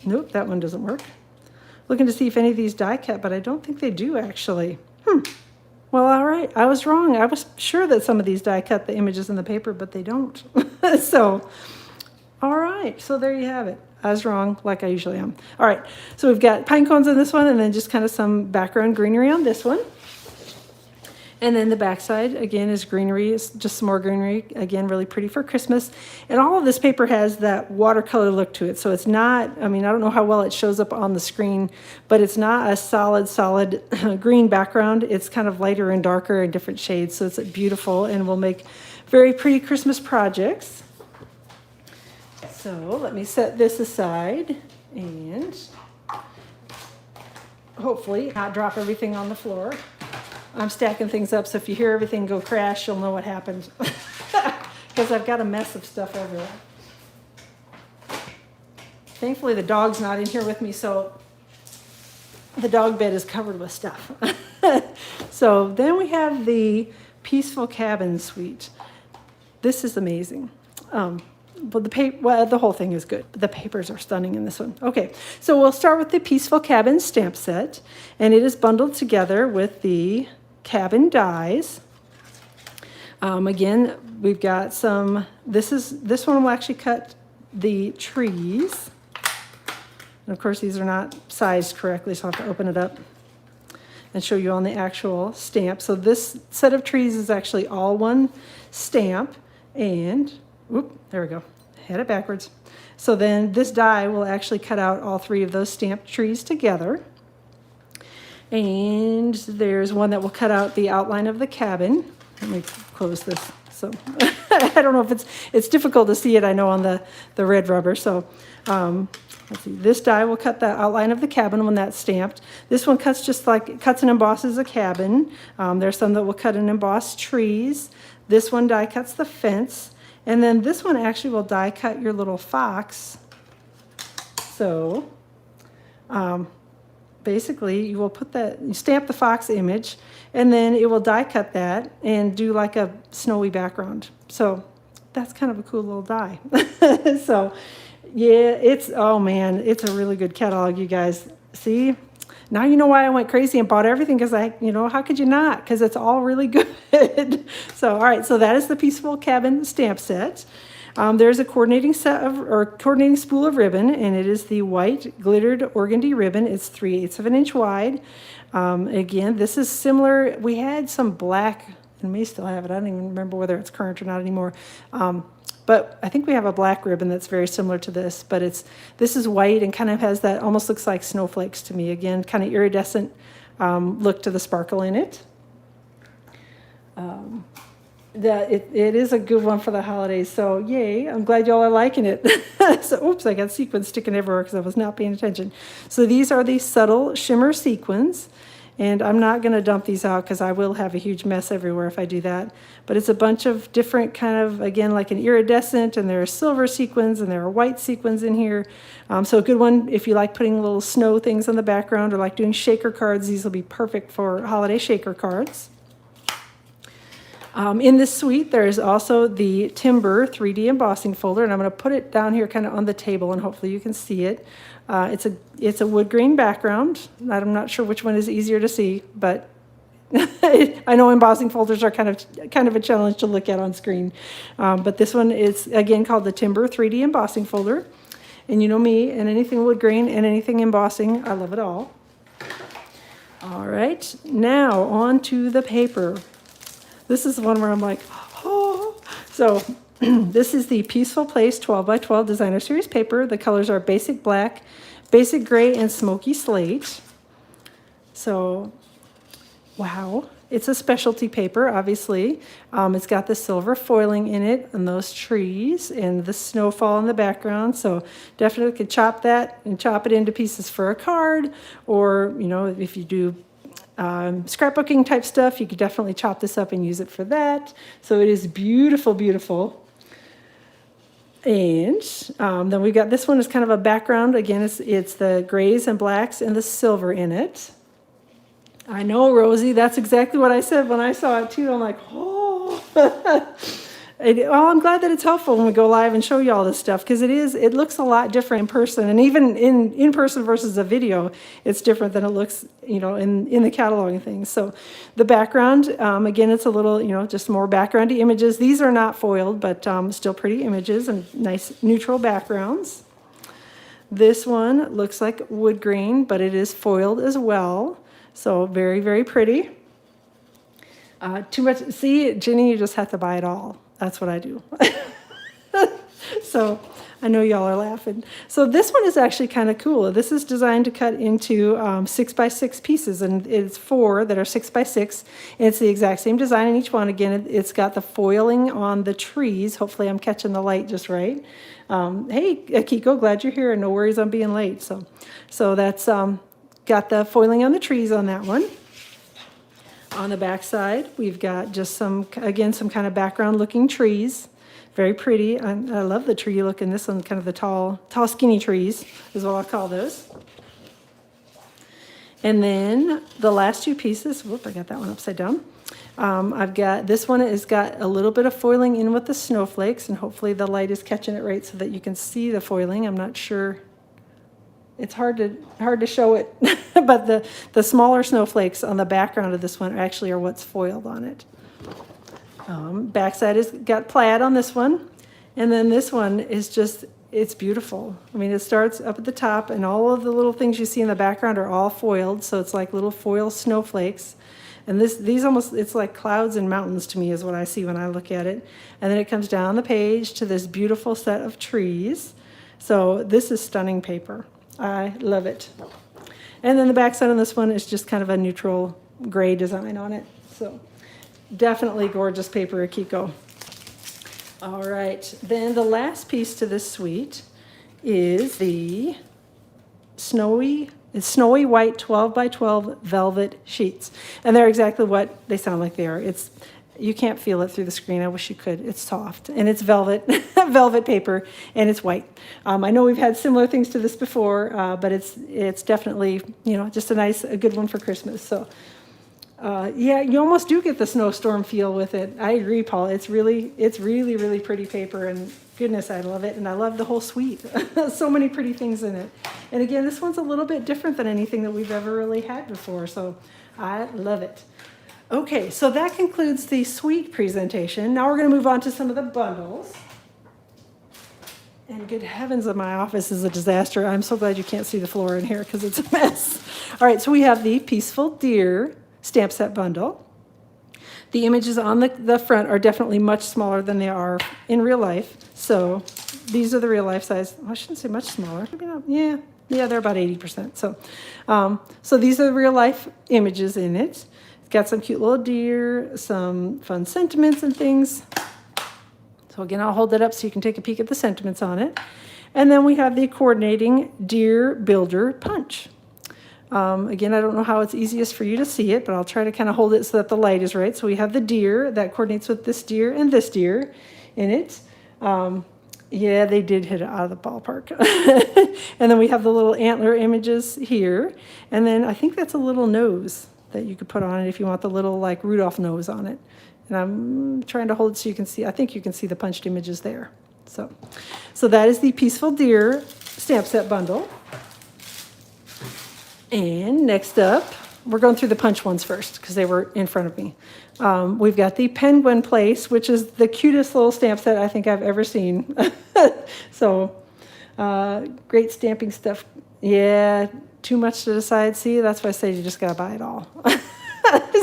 Speaker 1: nope, that one doesn't work. Looking to see if any of these die cut, but I don't think they do actually. Well, all right, I was wrong. I was sure that some of these die cut the images in the paper, but they don't. So, all right, so there you have it. I was wrong, like I usually am. All right, so we've got pine cones on this one, and then just kind of some background greenery on this one. And then the backside, again, is greenery. It's just some more greenery. Again, really pretty for Christmas. And all of this paper has that watercolor look to it. So it's not, I mean, I don't know how well it shows up on the screen, but it's not a solid green background. It's kind of lighter and darker in different shades. So it's beautiful and will make very pretty Christmas projects. So let me set this aside and hopefully not drop everything on the floor. I'm stacking things up, so if you hear everything go crash, you'll know what happened. Because I've got a mess of stuff everywhere. Thankfully, the dog's not in here with me, so the dog bed is covered with stuff. So then we have the Peaceful Cabin Suite. This is amazing. But the whole thing is good, but the papers are stunning in this one. Okay, so we'll start with the Peaceful Cabin stamp set, and it is bundled together with the cabin dies. Again, we've got some, this one will actually cut the trees. And of course, these are not sized correctly, so I'll have to open it up and show you on the actual stamp. So this set of trees is actually all one stamp, and, whoop, there we go, had it backwards. So then this die will actually cut out all three of those stamped trees together. And there's one that will cut out the outline of the cabin. Let me close this. So I don't know if it's difficult to see it, I know, on the red rubber. So let's see, this die will cut the outline of the cabin when that's stamped. This one cuts just like, it cuts and embosses a cabin. There's some that will cut and emboss trees. This one die cuts the fence. And then this one actually will die cut your little fox. So basically you will you stamp the fox image, and then it will die cut that and do like a snowy background. So that's kind of a cool little die. So yeah, oh man, it's a really good catalog, you guys. See? Now you know why I went crazy and bought everything, because how could you not? Because it's all really good. So, all right, so that is the Peaceful Cabin stamp set. There's a coordinating coordinating spool of ribbon, and it is the white glittered organdy ribbon. It's 3/8 of an inch wide. Again, this is similar. We had some black, and may still have it. I don't even remember whether it's current or not anymore. But I think we have a black ribbon that's very similar to this, but this is white and kind of has that, almost looks like snowflakes to me. Again, kind of iridescent look to the sparkle in it. It is a good one for the holidays, so yay, I'm glad y'all are liking it. So, oops, I got sequins sticking everywhere because I was not paying attention. So these are the subtle shimmer sequins. And I'm not going to dump these out because I will have a huge mess everywhere if I do that. But it's a bunch of different kind of, again, like an iridescent, and there are silver sequins and there are white sequins in here. So a good one if you like putting little snow things on the background or like doing shaker cards. These will be perfect for holiday shaker cards. In this suite, there is also the Timber 3D embossing folder, and I'm going to put it down here kind of on the table, and hopefully you can see it. It's a wood grain background. I'm not sure which one is easier to see, but I know embossing folders are kind of a challenge to look at on screen. But this one is, again, called the Timber 3D embossing folder. And you know me, and anything wood grain and anything embossing, I love it all. All right, now on to the paper. This is the one where I'm like, oh. So this is the Peaceful Place 12 by 12 Designer Series paper. The colors are basic black, basic gray, and smoky slate. So, wow. It's a specialty paper, obviously. It's got the silver foiling in it and those trees and the snowfall in the background. So definitely could chop that and chop it into pieces for a card. Or, if you do scrapbooking type stuff, you could definitely chop this up and use it for that. So it is beautiful, beautiful. And then we've got this one is kind of a background. Again, it's the grays and blacks and the silver in it. I know, Rosie, that's exactly what I said when I saw it too. I'm like, oh. I'm glad that it's helpful when we go live and show you all this stuff, because it looks a lot different in person, and even in person versus a video, it's different than it looks, in the cataloging things. So the background, again, it's a little, just more backgroundy images. These are not foiled, but still pretty images and nice neutral backgrounds. This one looks like wood grain, but it is foiled as well. So very, very pretty. Too much, see, Ginny, you just have to buy it all. That's what I do. So I know y'all are laughing. So this one is actually kind of cool. This is designed to cut into 6x6 pieces, and it's 4 that are 6x6. And it's the exact same design in each one. Again, it's got the foiling on the trees. Hopefully I'm catching the light just right. Hey, Akiko, glad you're here, and no worries on being late. So that's got the foiling on the trees on that one. On the back side, we've got just some kind of background looking trees. Very pretty. I love the tree look in this one, kind of the tall, skinny trees is what I'll call those. And then the last two pieces, whoop, I got that one upside down. I've got, this one has got a little bit of foiling in with the snowflakes, and hopefully the light is catching it right so that you can see the foiling. I'm not sure. It's hard to show it, but the smaller snowflakes on the background of this one actually are what's foiled on it. Backside has got plaid on this one, and then this one is just, it's beautiful. I mean, it starts up at the top, and all of the little things you see in the background are all foiled, so it's like little foil snowflakes. And these almost, it's like clouds and mountains to me is what I see when I look at it. And then it comes down the page to this beautiful set of trees. So this is stunning paper. I love it. And then the back side on this one is just kind of a neutral gray design on it. So definitely gorgeous paper, Akiko. All right, then the last piece to this suite is the snowy white 12 by 12 velvet sheets. And they're exactly what they sound like they are. You can't feel it through the screen. I wish you could. It's soft, and it's velvet, velvet paper, and it's white. I know we've had similar things to this before, but it's definitely, just a good one for Christmas. So, yeah, you almost do get the snowstorm feel with it. I agree, Paul. It's really, really pretty paper, and goodness, I love it, and I love the whole suite. So many pretty things in it. And again, this one's a little bit different than anything that we've ever really had before, so I love it. Okay, so that concludes the suite presentation. Now we're going to move on to some of the bundles. And good heavens, my office is a disaster. I'm so glad you can't see the floor in here because it's a mess. All right, so we have the Peaceful Deer stamp set bundle. The images on the front are definitely much smaller than they are in real life. So these are the real life size. I shouldn't say much smaller. Maybe not. Yeah, they're about 80%. So these are the real life images in it. Got some cute little deer, some fun sentiments and things. So again, I'll hold that up so you can take a peek at the sentiments on it. And then we have the coordinating deer builder punch. Again, I don't know how it's easiest for you to see it, but I'll try to kind of hold it so that the light is right. So we have the deer that coordinates with this deer and this deer in it. Yeah, they did hit it out of the ballpark. And then we have the little antler images here. And then I think that's a little nose that you could put on it if you want the little like Rudolph nose on it. And I'm trying to hold it so you can see, I think you can see the punched images there. So that is the Peaceful Deer stamp set bundle. And next up, we're going through the punch ones first because they were in front of me. We've got the Penguin Place, which is the cutest little stamp set I think I've ever seen. So great stamping stuff. Yeah, too much to decide. See, that's why I say you just got to buy it all.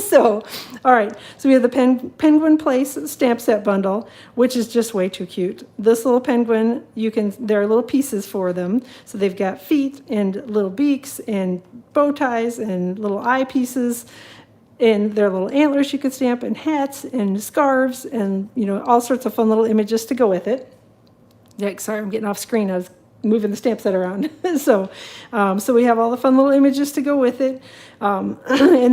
Speaker 1: So, all right. So we have the Penguin Place stamp set bundle, which is just way too cute. This little penguin, there are little pieces for them. So they've got feet and little beaks and bow ties and little eye pieces. And there are little antlers you could stamp and hats and scarves and, all sorts of fun little images to go with it. Yeah, sorry, I'm getting off screen. I was moving the stamp set around. So we have all the fun little images to go with it. And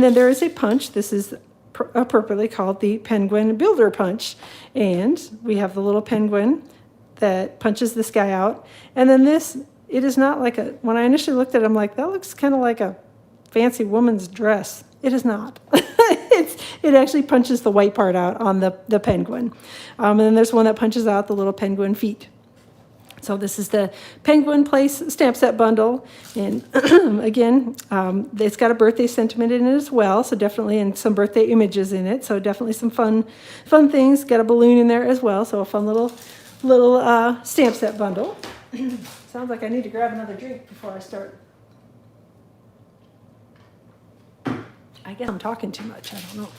Speaker 1: then there is a punch. This is appropriately called the Penguin Builder Punch. And we have the little penguin that punches this guy out. And then it is not like when I initially looked at it, I'm like, that looks kind of like a fancy woman's dress. It is not. It actually punches the white part out on the penguin. And then there's one that punches out the little penguin feet. So this is the Penguin Place stamp set bundle. And again, it's got a birthday sentiment in it as well. So definitely, and some birthday images in it. So definitely some fun things. Got a balloon in there as well. So a fun little stamp set bundle. Sounds like I need to grab another drink before I start. I guess I'm talking too much. I don't know.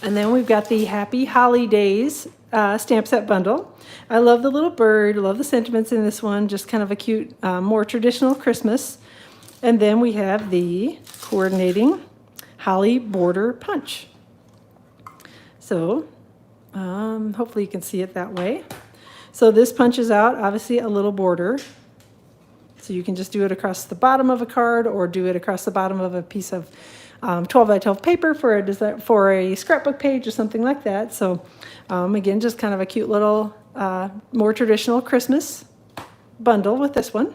Speaker 1: And then we've got the Happy Holidays stamp set bundle. I love the little bird, love the sentiments in this one, just kind of a cute, more traditional Christmas. And then we have the coordinating Holly Border Punch. So hopefully you can see it that way. So this punches out, obviously, a little border. So you can just do it across the bottom of a card or do it across the bottom of a piece of 12 by 12 paper for a scrapbook page or something like that. So again, just kind of a cute little, more traditional Christmas bundle with this one.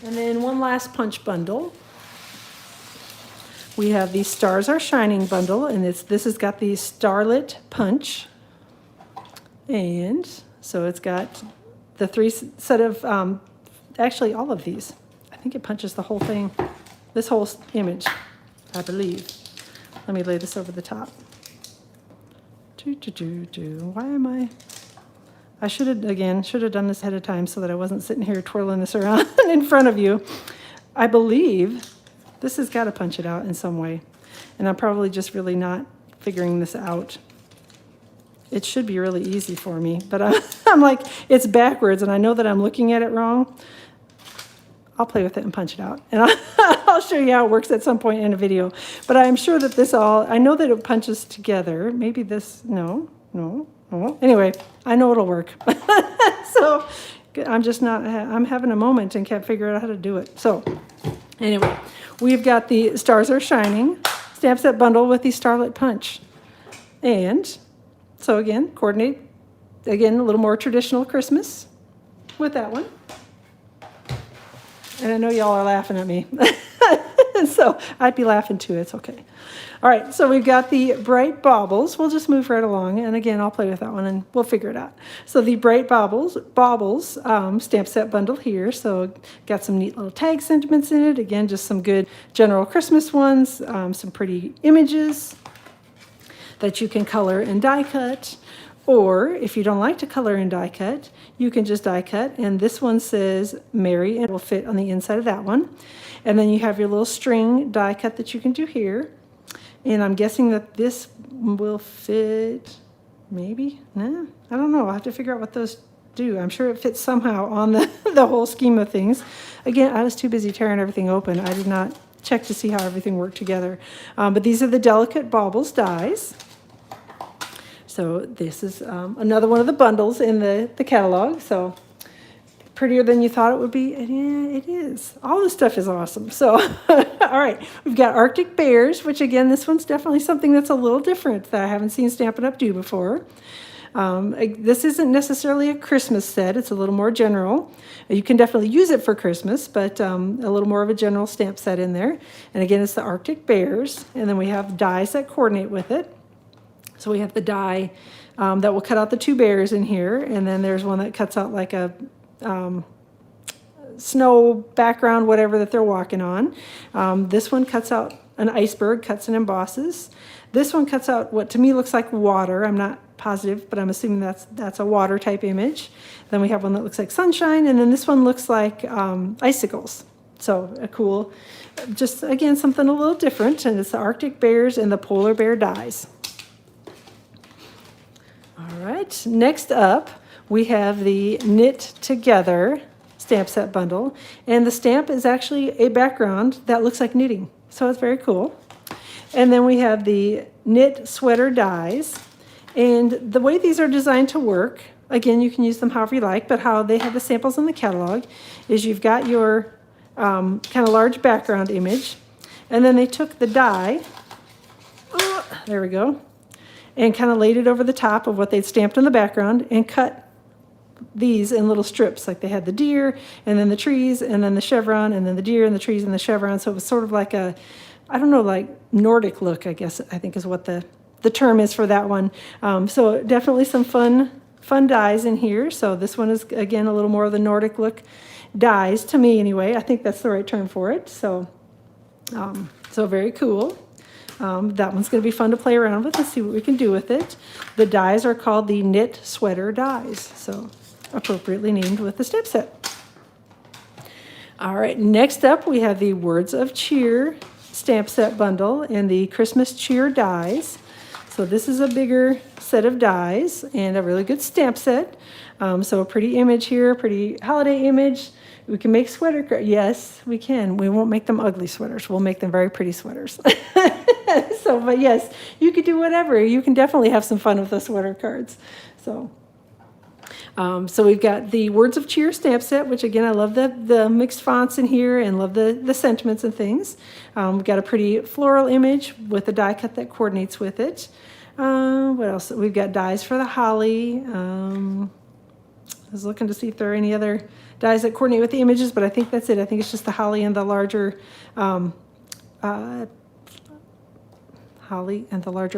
Speaker 1: And then one last punch bundle. We have the Stars Are Shining bundle, and this has got the Starlit Punch. And so it's got the three set of, actually all of these. I think it punches the whole thing, this whole image, I believe. Let me lay this over the top. Why am I should have done this ahead of time so that I wasn't sitting here twirling this around in front of you. I believe this has got to punch it out in some way. And I'm probably just really not figuring this out. It should be really easy for me, but I'm like, it's backwards and I know that I'm looking at it wrong. I'll play with it and punch it out. And I'll show you how it works at some point in a video. But I'm sure that I know that it punches together. Maybe this, no. Anyway, I know it'll work. So I'm having a moment and can't figure out how to do it. So anyway, we've got the Stars Are Shining stamp set bundle with the Starlit Punch. And so again, coordinate, again, a little more traditional Christmas with that one. And I know y'all are laughing at me. So I'd be laughing too, it's okay. All right, so we've got the Bright Baubles. We'll just move right along. And again, I'll play with that one and we'll figure it out. So the Bright Baubles stamp set bundle here. So got some neat little tag sentiments in it. Again, just some good general Christmas ones, some pretty images that you can color and die cut. Or if you don't like to color and die cut, you can just die cut. And this one says Merry and it will fit on the inside of that one. And then you have your little string die cut that you can do here. And I'm guessing that this will fit, maybe? Nah, I don't know. I'll have to figure out what those do. I'm sure it fits somehow on the whole scheme of things. Again, I was too busy tearing everything open. I did not check to see how everything worked together. But these are the Delicate Baubles dies. So this is another one of the bundles in the catalog. So prettier than you thought it would be. And yeah, it is. All this stuff is awesome. So, all right, we've got Arctic Bears, which again, this one's definitely something that's a little different that I haven't seen Stampin' Up! Do before. This isn't necessarily a Christmas set. It's a little more general. You can definitely use it for Christmas, but a little more of a general stamp set in there. And again, it's the Arctic Bears. And then we have dies that coordinate with it. So we have the die that will cut out the two bears in here. And then there's one that cuts out like a snow background, whatever that they're walking on. This one cuts out an iceberg, cuts and embosses. This one cuts out what to me looks like water. I'm not positive, but I'm assuming that's a water type image. Then we have one that looks like sunshine, and then this one looks like icicles. So a cool, just again, something a little different, and it's the Arctic Bears and the Polar Bear dies. All right, next up, we have the Knit Together stamp set bundle, and the stamp is actually a background that looks like knitting, so it's very cool. And then we have the Knit Sweater dies, and the way these are designed to work, again, you can use them however you like, but how they have the samples in the catalog is you've got your kind of large background image, and then they took the die, there we go, and kind of laid it over the top of what they'd stamped in the background and cut these in little strips. Like they had the deer and then the trees and then the chevron and then the deer and the trees and the chevron. So it was sort of like a, I don't know, like Nordic look, I guess, I think is what the term is for that one. So definitely some fun dies in here. So this one is, again, a little more of the Nordic look dies to me anyway. I think that's the right term for it. So, so very cool. That one's going to be fun to play around with and see what we can do with it. The dies are called the Knit Sweater dies, so appropriately named with the stamp set. All right, next up we have the Words of Cheer stamp set bundle and the Christmas Cheer dies. So this is a bigger set of dies and a really good stamp set. So a pretty image here, pretty holiday image. We can make sweater, yes, we can. We won't make them ugly sweaters. We'll make them very pretty sweaters. So, but yes, you could do whatever. You can definitely have some fun with the sweater cards. So, so we've got the Words of Cheer stamp set, which again, I love the mixed fonts in here and love the sentiments and things. We've got a pretty floral image with a die cut that coordinates with it. What else? We've got dies for the holly. I was looking to see if there are any other dies that coordinate with the images, but I think that's it. I think it's just the holly and the larger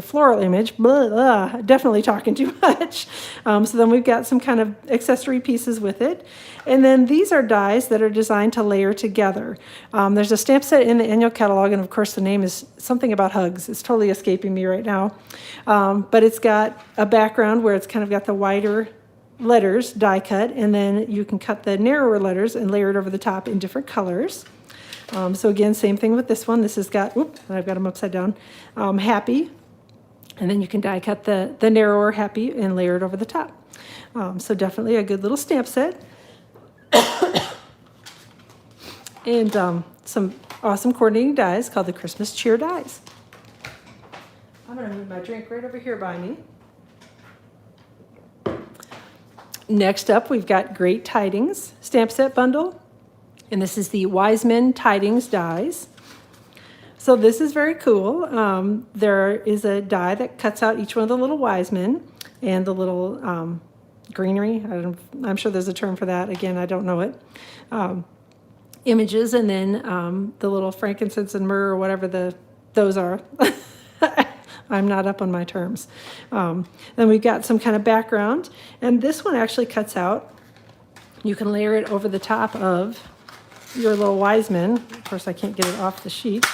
Speaker 1: floral image. Blah, blah, definitely talking too much. So then we've got some kind of accessory pieces with it. And then these are dies that are designed to layer together. There's a stamp set in the annual catalog, and of course the name is something about hugs. It's totally escaping me right now. But it's got a background where it's kind of got the wider letters die cut, and then you can cut the narrower letters and layer it over the top in different colors. So again, same thing with this one. This has got, I've got them upside down, happy. And then you can die cut the narrower happy and layer it over the top. So definitely a good little stamp set. And some awesome coordinating dies called the Christmas Cheer dies. I'm going to move my drink right over here by me. Next up, we've got Great Tidings stamp set bundle. And this is the Wise Men Tidings dies. So this is very cool. There is a die that cuts out each one of the little wise men and the little greenery. I'm sure there's a term for that. Again, I don't know it. Images, and then the little frankincense and myrrh or whatever those are. I'm not up on my terms. Then we've got some kind of background. And this one actually cuts out. You can layer it over the top of your little wise men. Of course, I can't get it off the sheet.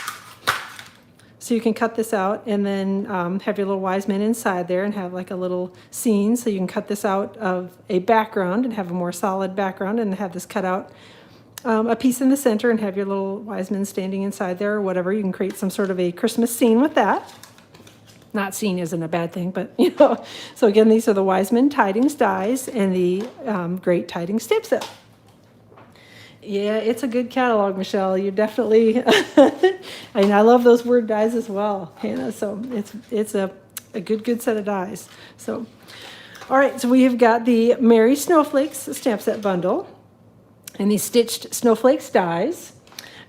Speaker 1: So you can cut this out and then have your little wise men inside there and have like a little scene. So you can cut this out of a background and have a more solid background and have this cut out a piece in the center and have your little wise men standing inside there or whatever. You can create some sort of a Christmas scene with that. Not scene isn't a bad thing, but you know. So again, these are the Wise Men Tidings dies and the Great Tidings stamp set. Yeah, it's a good catalog, Michelle. You definitely, and I love those word dies as well, Hannah. So it's a good set of dies. So, all right, so we have got the Merry Snowflakes stamp set bundle and these stitched Snowflakes dies.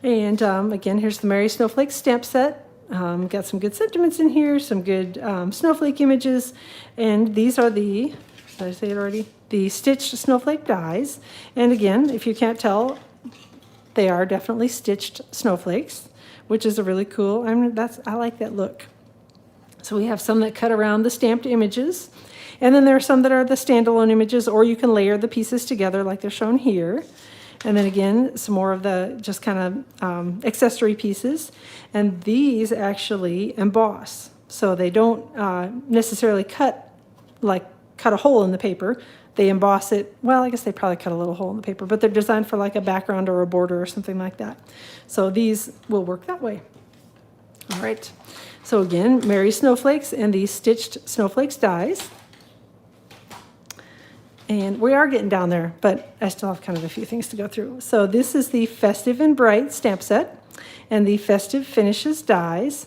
Speaker 1: And again, here's the Merry Snowflakes stamp set. Got some good sentiments in here, some good snowflake images, and these are did I say it already? The stitched snowflake dies. And again, if you can't tell, they are definitely stitched snowflakes, which is a really cool, I like that look. So we have some that cut around the stamped images, and then there are some that are the standalone images, or you can layer the pieces together like they're shown here. And then again, some more of the just kind of accessory pieces. And these actually emboss. So they don't necessarily cut a hole in the paper. They emboss it. Well, I guess they probably cut a little hole in the paper, but they're designed for like a background or a border or something like that. So these will work that way. All right. So again, Merry Snowflakes and these stitched Snowflakes dies. And we are getting down there, but I still have kind of a few things to go through. So this is the Festive and Bright stamp set and the Festive Finishes dies.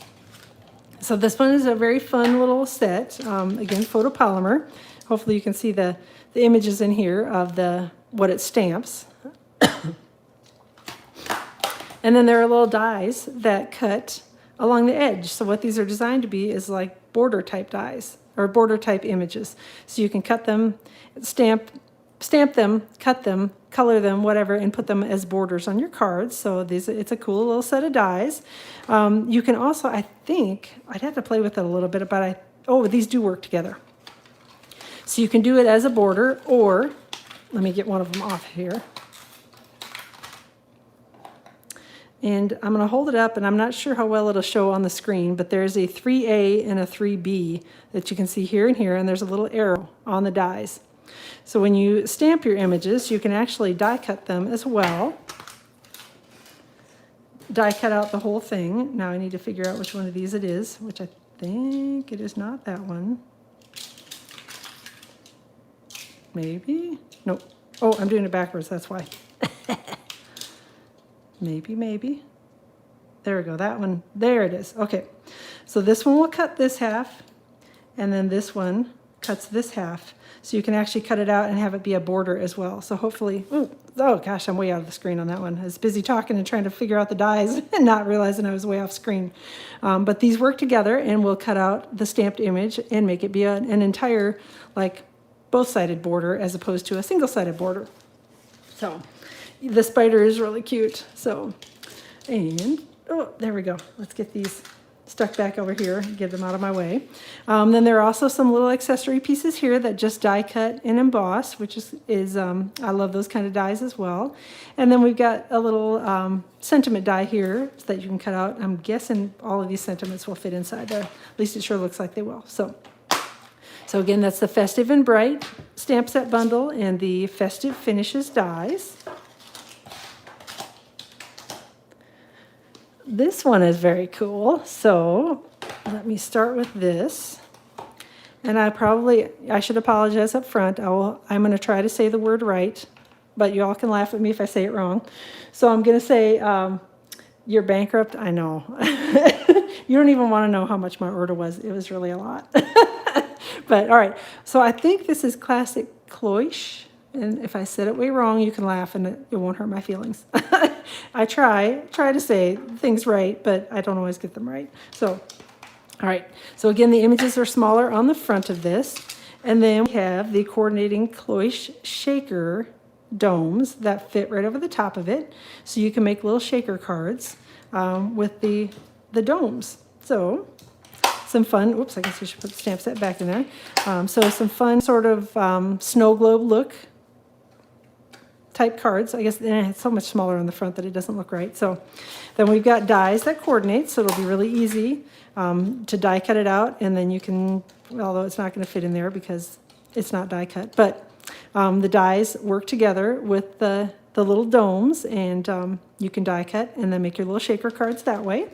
Speaker 1: So this one is a very fun little set. Again, photopolymer. Hopefully you can see the images in here of what it stamps. And then there are little dies that cut along the edge. So what these are designed to be is like border type dies or border type images. So you can cut them, stamp them, cut them, color them, whatever, and put them as borders on your cards. So it's a cool little set of dies. You can also, I think, I'd have to play with it a little bit, but these do work together. So you can do it as a border, or, let me get one of them off here. And I'm going to hold it up, and I'm not sure how well it'll show on the screen, but there's a 3A and a 3B that you can see here and here, and there's a little arrow on the dies. So when you stamp your images, you can actually die cut them as well. Die cut out the whole thing. Now I need to figure out which one of these it is, which I think it is not that one. Maybe? Nope. Oh, I'm doing it backwards, that's why. Maybe. There we go, that one. There it is. Okay. So this one will cut this half, and then this one cuts this half. So you can actually cut it out and have it be a border as well. So hopefully, oh gosh, I'm way out of the screen on that one. I was busy talking and trying to figure out the dies and not realizing I was way off screen. But these work together, and we'll cut out the stamped image and make it be an entire, like, both-sided border as opposed to a single-sided border. So the spider is really cute. So, and, oh, there we go. Let's get these stuck back over here, get them out of my way. Then there are also some little accessory pieces here that just die cut and emboss, which is I love those kind of dies as well. And then we've got a little sentiment die here that you can cut out. I'm guessing all of these sentiments will fit inside there. At least it sure looks like they will. So again, that's the Festive and Bright stamp set bundle and the Festive Finishes dies. This one is very cool. So let me start with this. And I should apologize up front. I'm going to try to say the word right, but you all can laugh at me if I say it wrong. So I'm going to say, you're bankrupt. I know. You don't even want to know how much my order was. It was really a lot. But all right. So I think this is classic cloche. And if I said it way wrong, you can laugh and it won't hurt my feelings. I try to say things right, but I don't always get them right. So, all right. So again, the images are smaller on the front of this. And then we have the coordinating cloche shaker domes that fit right over the top of it. So you can make little shaker cards with the domes. So some fun, oops, I guess we should put the stamp set back in there. So some fun sort of snow globe look type cards. I guess it's so much smaller on the front that it doesn't look right. So then we've got dies that coordinate, so it'll be really easy to die cut it out, and then you can, although it's not going to fit in there because it's not die cut, but the dies work together with the little domes, and you can die cut and then make your little shaker cards that way.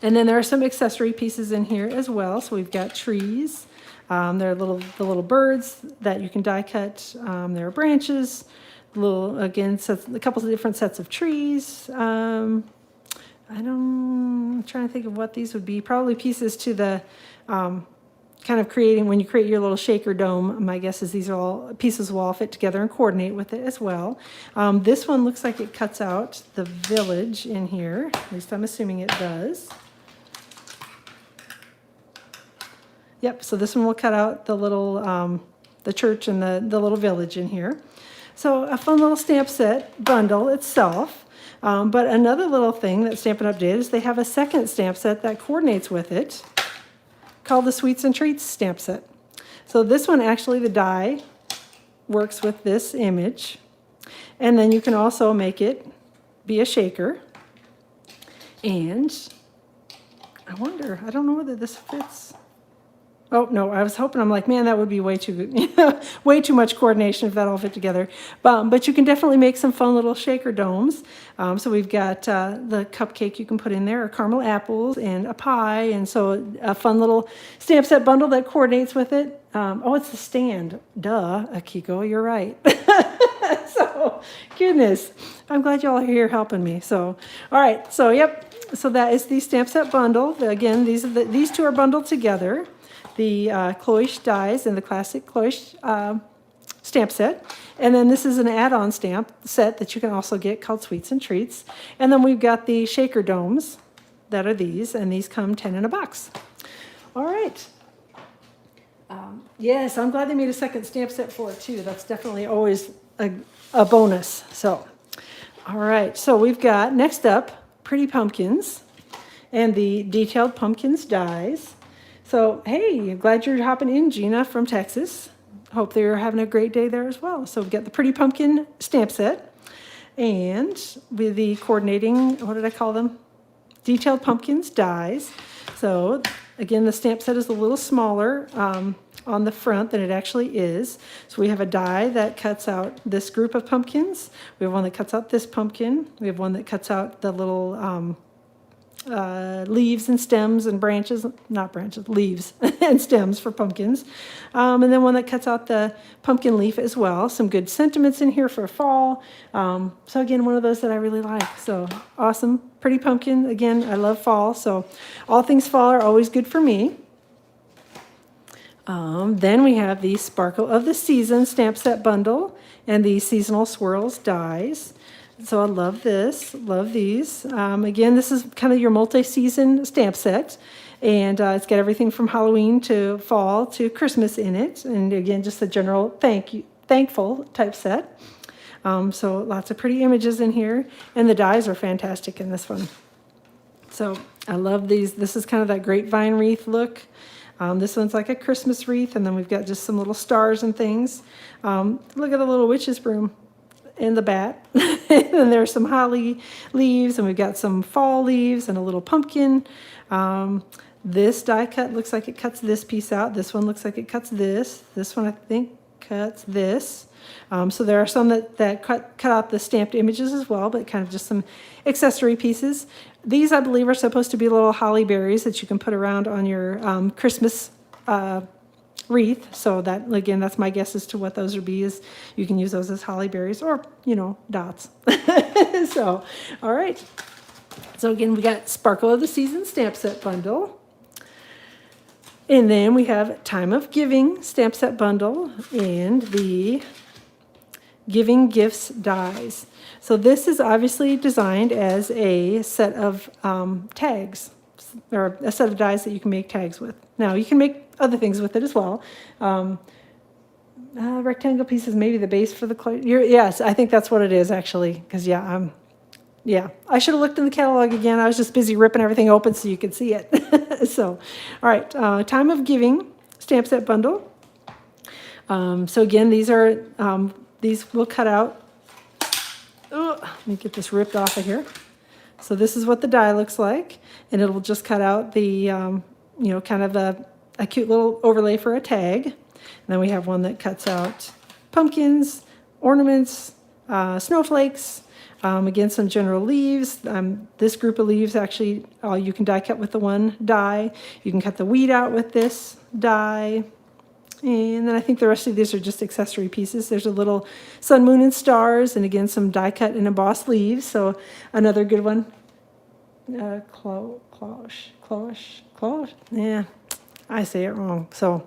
Speaker 1: And then there are some accessory pieces in here as well. So we've got trees. There are the little birds that you can die cut. There are branches, again, a couple of different sets of trees. I'm trying to think of what these would be. Probably pieces to the kind of creating, when you create your little shaker dome, my guess is these are all pieces will all fit together and coordinate with it as well. This one looks like it cuts out the village in here. At least I'm assuming it does. Yep, so this one will cut out the little, the church and the little village in here. So a fun little stamp set bundle itself. But another little thing that Stampin' Up! Did is they have a second stamp set that coordinates with it called the Sweets and Treats stamp set. So this one, actually, the die works with this image. And then you can also make it be a shaker. And I don't know whether this fits. Oh, no, I was hoping, I'm like, man, that would be way too way too much coordination if that all fit together. But you can definitely make some fun little shaker domes. So we've got the cupcake you can put in there, or caramel apples, and a pie. And so a fun little stamp set bundle that coordinates with it. Oh, it's the stand. Duh, Akiko, you're right. So, goodness, I'm glad y'all are here helping me. So, all right, so, yep. So that is the stamp set bundle. Again, these two are bundled together. The cloche dies and the classic cloche stamp set. And then this is an add-on stamp set that you can also get called Sweets and Treats. And then we've got the shaker domes that are these, and these come 10 in a box. All right. Yes, I'm glad they made a second stamp set for it too. That's definitely always a bonus. So, all right. So we've got, next up, Pretty Pumpkins and the Detailed Pumpkins dies. So, hey, glad you're hopping in, Gina from Texas. Hope they're having a great day there as well. So we've got the Pretty Pumpkin stamp set, and with the coordinating, what did I call them? Detailed Pumpkins dies. So again, the stamp set is a little smaller on the front than it actually is. So we have a die that cuts out this group of pumpkins. We have one that cuts out this pumpkin. We have one that cuts out the little leaves and stems and branches, not branches, leaves and stems for pumpkins. And then one that cuts out the pumpkin leaf as well. Some good sentiments in here for fall. So again, one of those that I really like. So awesome. Pretty Pumpkin. Again, I love fall. So all things fall are always good for me. Then we have the Sparkle of the Season stamp set bundle and the Seasonal Swirls dies. So I love this, love these. Again, this is kind of your multi-season stamp set. And it's got everything from Halloween to fall to Christmas in it. And again, just a general thankful type set. So lots of pretty images in here, and the dies are fantastic in this one. So I love these. This is kind of that grapevine wreath look. This one's like a Christmas wreath, and then we've got just some little stars and things. Look at the little witch's broom and the bat. And then there's some holly leaves, and we've got some fall leaves and a little pumpkin. This die cut looks like it cuts this piece out. This one looks like it cuts this. This one I think cuts this. So there are some that cut out the stamped images as well, but kind of just some accessory pieces. These, I believe, are supposed to be little holly berries that you can put around on your Christmas wreath. So that, again, that's my guess as to what those would be, is you can use those as holly berries or, dots. So, all right. So again, we got Sparkle of the Season stamp set bundle. And then we have Time of Giving stamp set bundle and the Giving Gifts dies. So this is obviously designed as a set of tags, or a set of dies that you can make tags with. Now you can make other things with it as well. Rectangle pieces, maybe the base for the yes, I think that's what it is actually. Because yeah, I should have looked in the catalog again. I was just busy ripping everything open so you could see it. So, all right, Time of Giving stamp set bundle. So again, these will cut out. Oh, let me get this ripped off of here. So this is what the die looks like, and it'll just cut out the, kind of a cute little overlay for a tag. And then we have one that cuts out pumpkins, ornaments, snowflakes, again, some general leaves. This group of leaves, actually, you can die cut with the one die. You can cut the weed out with this die. And then I think the rest of these are just accessory pieces. There's a little sun, moon, and stars, and again, some die cut and embossed leaves. So another good one. Cloche. Yeah, I say it wrong. So,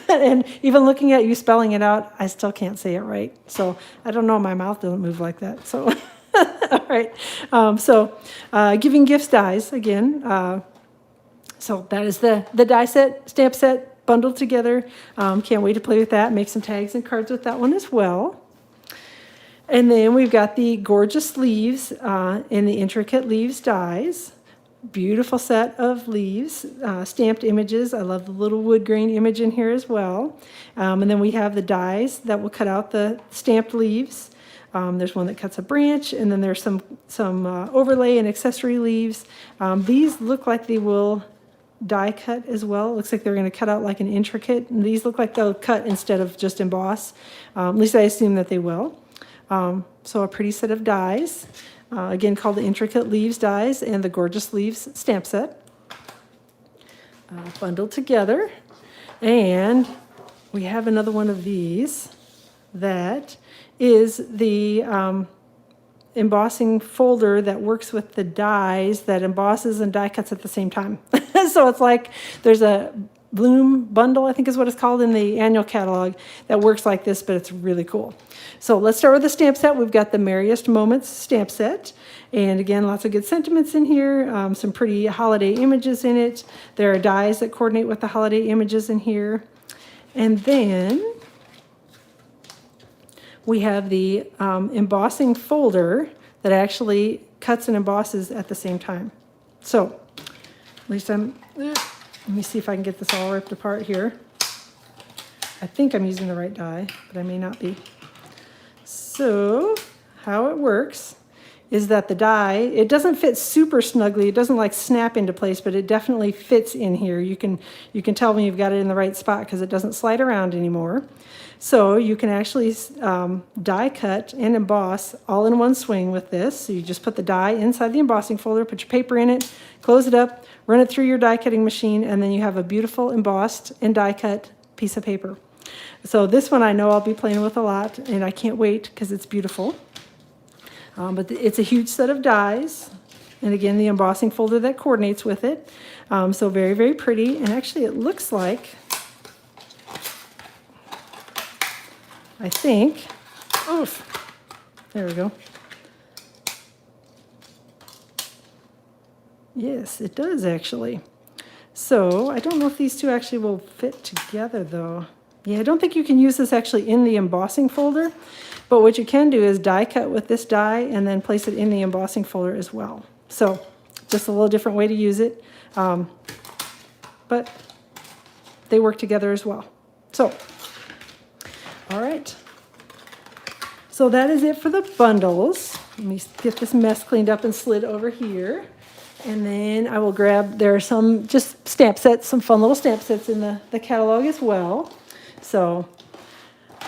Speaker 1: and even looking at you spelling it out, I still can't say it right. So I don't know, my mouth doesn't move like that. So, all right. Giving Gifts dies again. So that is the die set, stamp set, bundled together. Can't wait to play with that, make some tags and cards with that one as well. And then we've got the gorgeous leaves and the intricate leaves dies. Beautiful set of leaves, stamped images. I love the little wood grain image in here as well. And then we have the dies that will cut out the stamped leaves. There's one that cuts a branch, and then there's some overlay and accessory leaves. These look like they will die cut as well. It looks like they're going to cut out like an intricate, and these look like they'll cut instead of just emboss. At least I assume that they will. So a pretty set of dies, again called the Intricate Leaves dies and the Gorgeous Leaves stamp set, bundled together. And we have another one of these that is the embossing folder that works with the dies that embosses and die cuts at the same time. So it's like there's a bloom bundle, I think is what it's called in the annual catalog, that works like this, but it's really cool. So let's start with the stamp set. We've got the Merriest Moments stamp set. And again, lots of good sentiments in here, some pretty holiday images in it. There are dies that coordinate with the holiday images in here. And then we have the embossing folder that actually cuts and embosses at the same time. So at least let me see if I can get this all ripped apart here. I think I'm using the right die, but I may not be. So how it works is that the die, it doesn't fit super snugly. It doesn't like snap into place, but it definitely fits in here. You can tell when you've got it in the right spot because it doesn't slide around anymore. So you can actually die cut and emboss all in one swing with this. So you just put the die inside the embossing folder, put your paper in it, close it up, run it through your die cutting machine, and then you have a beautiful embossed and die cut piece of paper. So this one I know I'll be playing with a lot, and I can't wait because it's beautiful. But it's a huge set of dies, and again, the embossing folder that coordinates with it. So very, very pretty, and actually it looks like, I think, oof, there we go. Yes, it does actually. So I don't know if these two actually will fit together though. Yeah, I don't think you can use this actually in the embossing folder But what you can do is die cut with this die and then place it in the embossing folder as well. So just a little different way to use it, but they work together as well. So, all right. So that is it for the bundles. Let me get this mess cleaned up and slid over here. And then I will grab, there are some just stamp sets, some fun little stamp sets in the catalog as well. So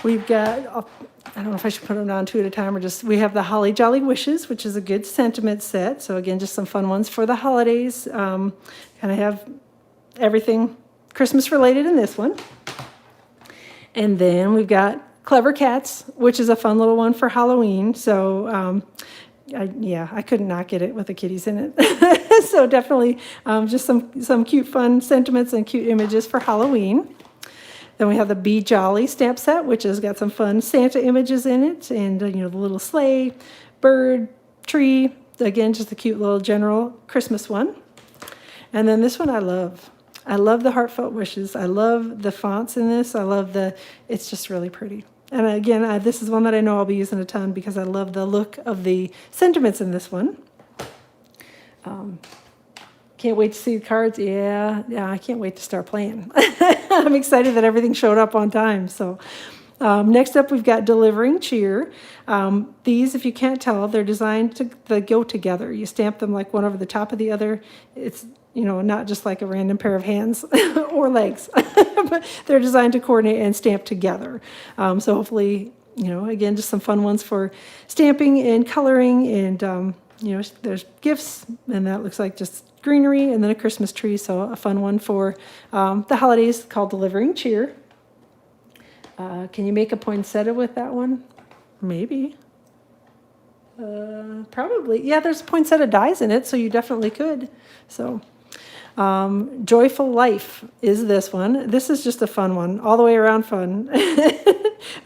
Speaker 1: we've got, I don't know if I should put them down two at a time or just, we have the Holly Jolly Wishes, which is a good sentiment set. So again, just some fun ones for the holidays. Kind of have everything Christmas related in this one. And then we've got Clever Cats, which is a fun little one for Halloween. So I couldn't not get it with the kitties in it. So definitely just some cute fun sentiments and cute images for Halloween. Then we have the Be Jolly stamp set, which has got some fun Santa images in it, and the little sleigh, bird, tree. Again, just a cute little general Christmas one. And then this one I love. I love the heartfelt wishes. I love the fonts in this. It's just really pretty. And again, this is one that I know I'll be using a ton because I love the look of the sentiments in this one. Can't wait to see the cards. Yeah, I can't wait to start playing. I'm excited that everything showed up on time. So next up, we've got Delivering Cheer. These, if you can't tell, they're designed to go together. You stamp them like one over the top of the other. It's not just like a random pair of hands or legs, but they're designed to coordinate and stamp together. So hopefully, again, just some fun ones for stamping and coloring, and there's gifts, and that looks like just greenery, and then a Christmas tree. So a fun one for the holidays called Delivering Cheer. Can you make a poinsettia with that one? Maybe. Probably. Yeah, there's poinsettia dies in it, so you definitely could. So Joyful Life is this one. This is just a fun one, all the way around fun.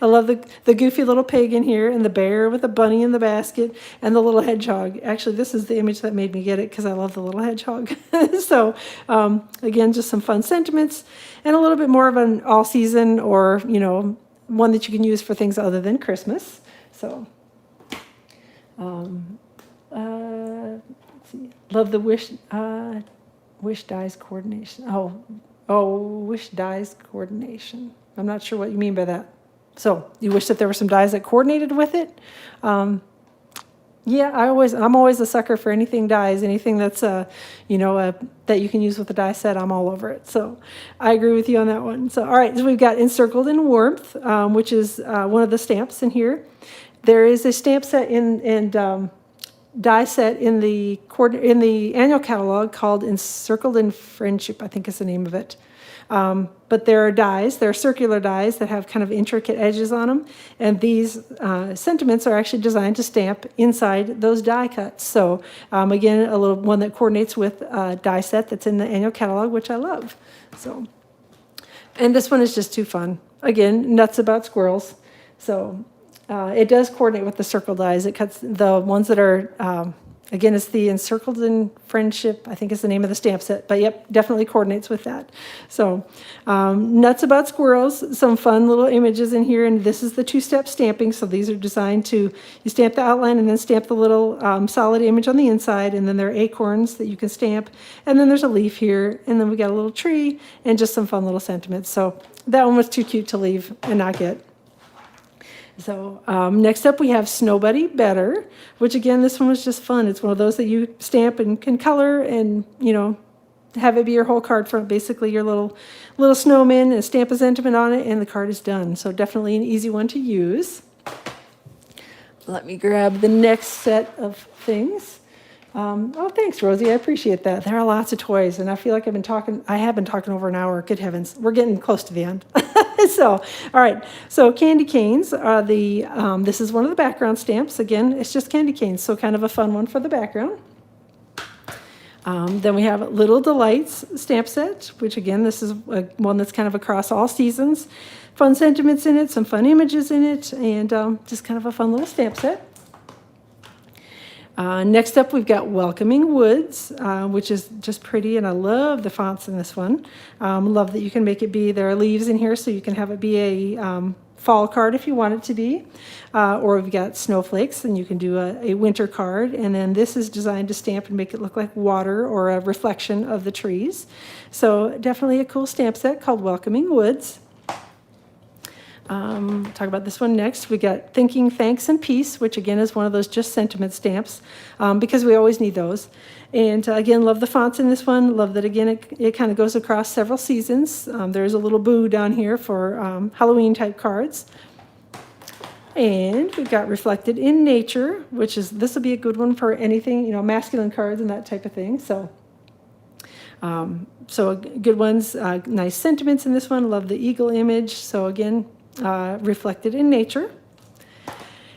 Speaker 1: I love the goofy little pig in here, and the bear with the bunny in the basket, and the little hedgehog. Actually, this is the image that made me get it because I love the little hedgehog. So again, just some fun sentiments, and a little bit more of an all-season or, one that you can use for things other than Christmas. So let's see. Love the wish dies coordination. Wish dies coordination. I'm not sure what you mean by that. So you wish that there were some dies that coordinated with it. Yeah, I'm always a sucker for anything dies, anything that's that you can use with a die set. I'm all over it. So I agree with you on that one. So all right, so we've got Encircled in Warmth, which is one of the stamps in here. There is a stamp set and die set in the annual catalog called Encircled in Friendship, I think is the name of it. But there are circular dies that have kind of intricate edges on them, and these sentiments are actually designed to stamp inside those die cuts. So again, a little one that coordinates with a die set that's in the annual catalog, which I love. So, and this one is just too fun. Again, nuts about squirrels. So it does coordinate with the circle dies. It cuts the ones that are, again, it's the Encircled in Friendship, I think is the name of the stamp set. But yep, definitely coordinates with that. So nuts about squirrels, some fun little images in here. And this is the two-step stamping. So these are designed to, you stamp the outline and then stamp the little solid image on the inside. And then there are acorns that you can stamp. And then there's a leaf here. And then we got a little tree and just some fun little sentiments. So that one was too cute to leave and not get. So next up we have Snow Buddy Better, which again, this one was just fun. It's one of those that you stamp and can color and, have it be your whole card front, basically your little snowman, and stamp a sentiment on it, and the card is done. So definitely an easy one to use. Let me grab the next set of things. Thanks, Rosie. I appreciate that. There are lots of toys, and I feel like I have been talking over an hour. Good heavens. We're getting close to the end. So, all right. So candy canes are this is one of the background stamps. Again, it's just candy canes, so kind of a fun one for the background. Then we have Little Delights stamp set, which again, this is one that's kind of across all seasons. Fun sentiments in it, some fun images in it, and just kind of a fun little stamp set. Next up, we've got Welcoming Woods, which is just pretty, and I love the fonts in this one. Love that you can make it be, there are leaves in here, so you can have it be a fall card if you want it to be. Or we've got Snowflakes, and you can do a winter card. And then this is designed to stamp and make it look like water or a reflection of the trees. So definitely a cool stamp set called Welcoming Woods. Talk about this one next. We got Thinking, Thanks, and Peace, which again is one of those just sentiment stamps, because we always need those. And again, love the fonts in this one. Love that again, it kind of goes across several seasons. There's a little boo down here for Halloween type cards. And we've got Reflected in Nature, which is, this will be a good one for anything, masculine cards and that type of thing. So good ones, nice sentiments in this one. Love the eagle image. So again, Reflected in Nature.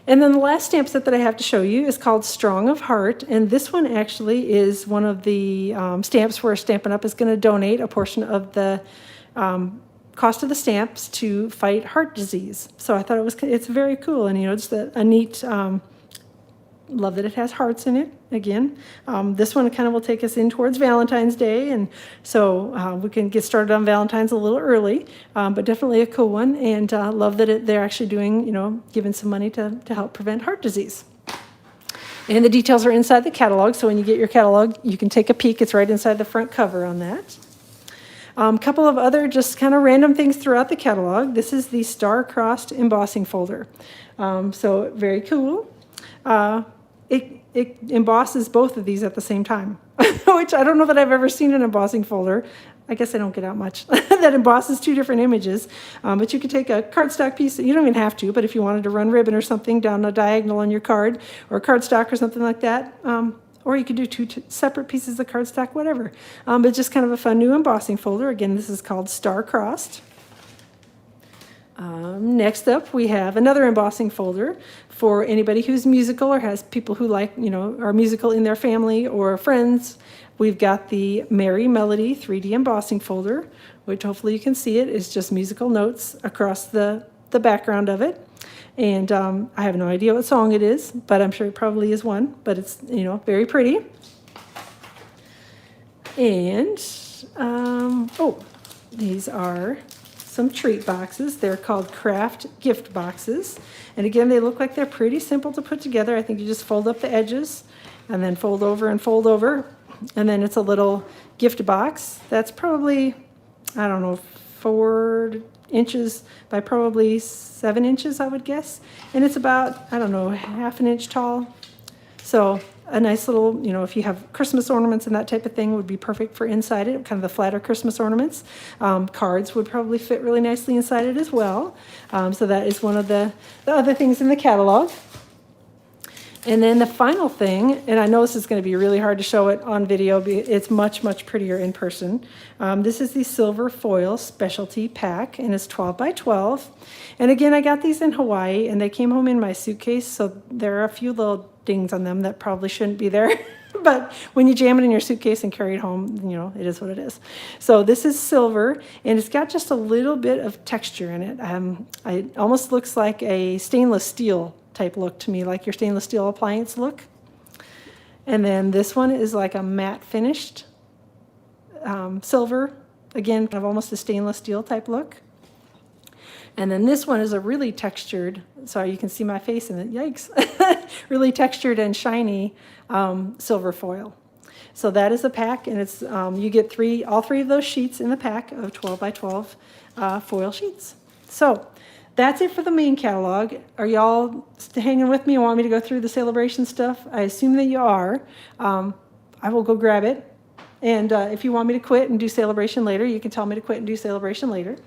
Speaker 1: And then the last stamp set that I have to show you is called Strong of Heart. And this one actually is one of the stamps where Stampin' Up! Is going to donate a portion of the cost of the stamps to fight heart disease. So I thought it's very cool. And, it's a neat, love that it has hearts in it. Again, this one kind of will take us in towards Valentine's Day, and so we can get started on Valentine's a little early, but definitely a cool one, and love that they're actually doing, giving some money to help prevent heart disease. And the details are inside the catalog, so when you get your catalog, you can take a peek. It's right inside the front cover on that. A couple of other just kind of random things throughout the catalog. This is the star-crossed embossing folder. So very cool. It embosses both of these at the same time, which I don't know that I've ever seen an embossing folder. I guess I don't get out much that embosses two different images. But you could take a cardstock piece. You don't even have to, but if you wanted to run ribbon or something down a diagonal on your card, or cardstock or something like that, or you could do two separate pieces of cardstock, whatever. But just kind of a fun new embossing folder. Again, this is called Star Crossed. Next up, we have another embossing folder for anybody who's musical or has people who are musical in their family or friends. We've got the Merry Melody 3D embossing folder, which hopefully you can see it. It's just musical notes across the background of it. And I have no idea what song it is, but I'm sure it probably is one, but it's, very pretty. And, these are some treat boxes. They're called craft gift boxes. And again, they look like they're pretty simple to put together. I think you just fold up the edges and then fold over and fold over. And then it's a little gift box that's probably, 4 inches by probably 7 inches, I would guess. And it's about, half an inch tall. So a nice little, if you have Christmas ornaments and that type of thing, would be perfect for inside it, kind of the flatter Christmas ornaments. Cards would probably fit really nicely inside it as well. So that is one of the other things in the catalog. And then the final thing, and I know this is going to be really hard to show it on video, but it's much, much prettier in person. This is the Silver Foil Specialty Pack, and it's 12 by 12. And again, I got these in Hawaii, and they came home in my suitcase, so there are a few little dings on them that probably shouldn't be there. But when you jam it in your suitcase and carry it home, it is what it is. So this is silver, and it's got just a little bit of texture in it. It almost looks like a stainless steel type look to me, like your stainless steel appliance look. And then this one is like a matte finished silver, again, kind of almost a stainless steel type look. And then this one is a really textured, sorry, you can see my face in it, yikes, really textured and shiny silver foil. So that is a pack, and it's you get all three of those sheets in the pack of 12 by 12 foil sheets. So that's it for the main catalog. Are y'all hanging with me and want me to go through the Sale-a-bration stuff? I assume that you are. I will go grab it. And if you want me to quit and do Sale-a-bration later, you can tell me to quit and do Sale-a-bration later.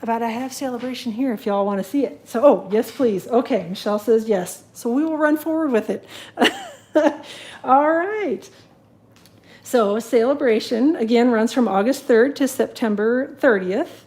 Speaker 1: But I have Sale-a-bration here if y'all want to see it. So, yes, please. Okay, Michelle says yes. So we will run forward with it. All right. So Sale-a-bration, again, runs from August 3rd to September 30th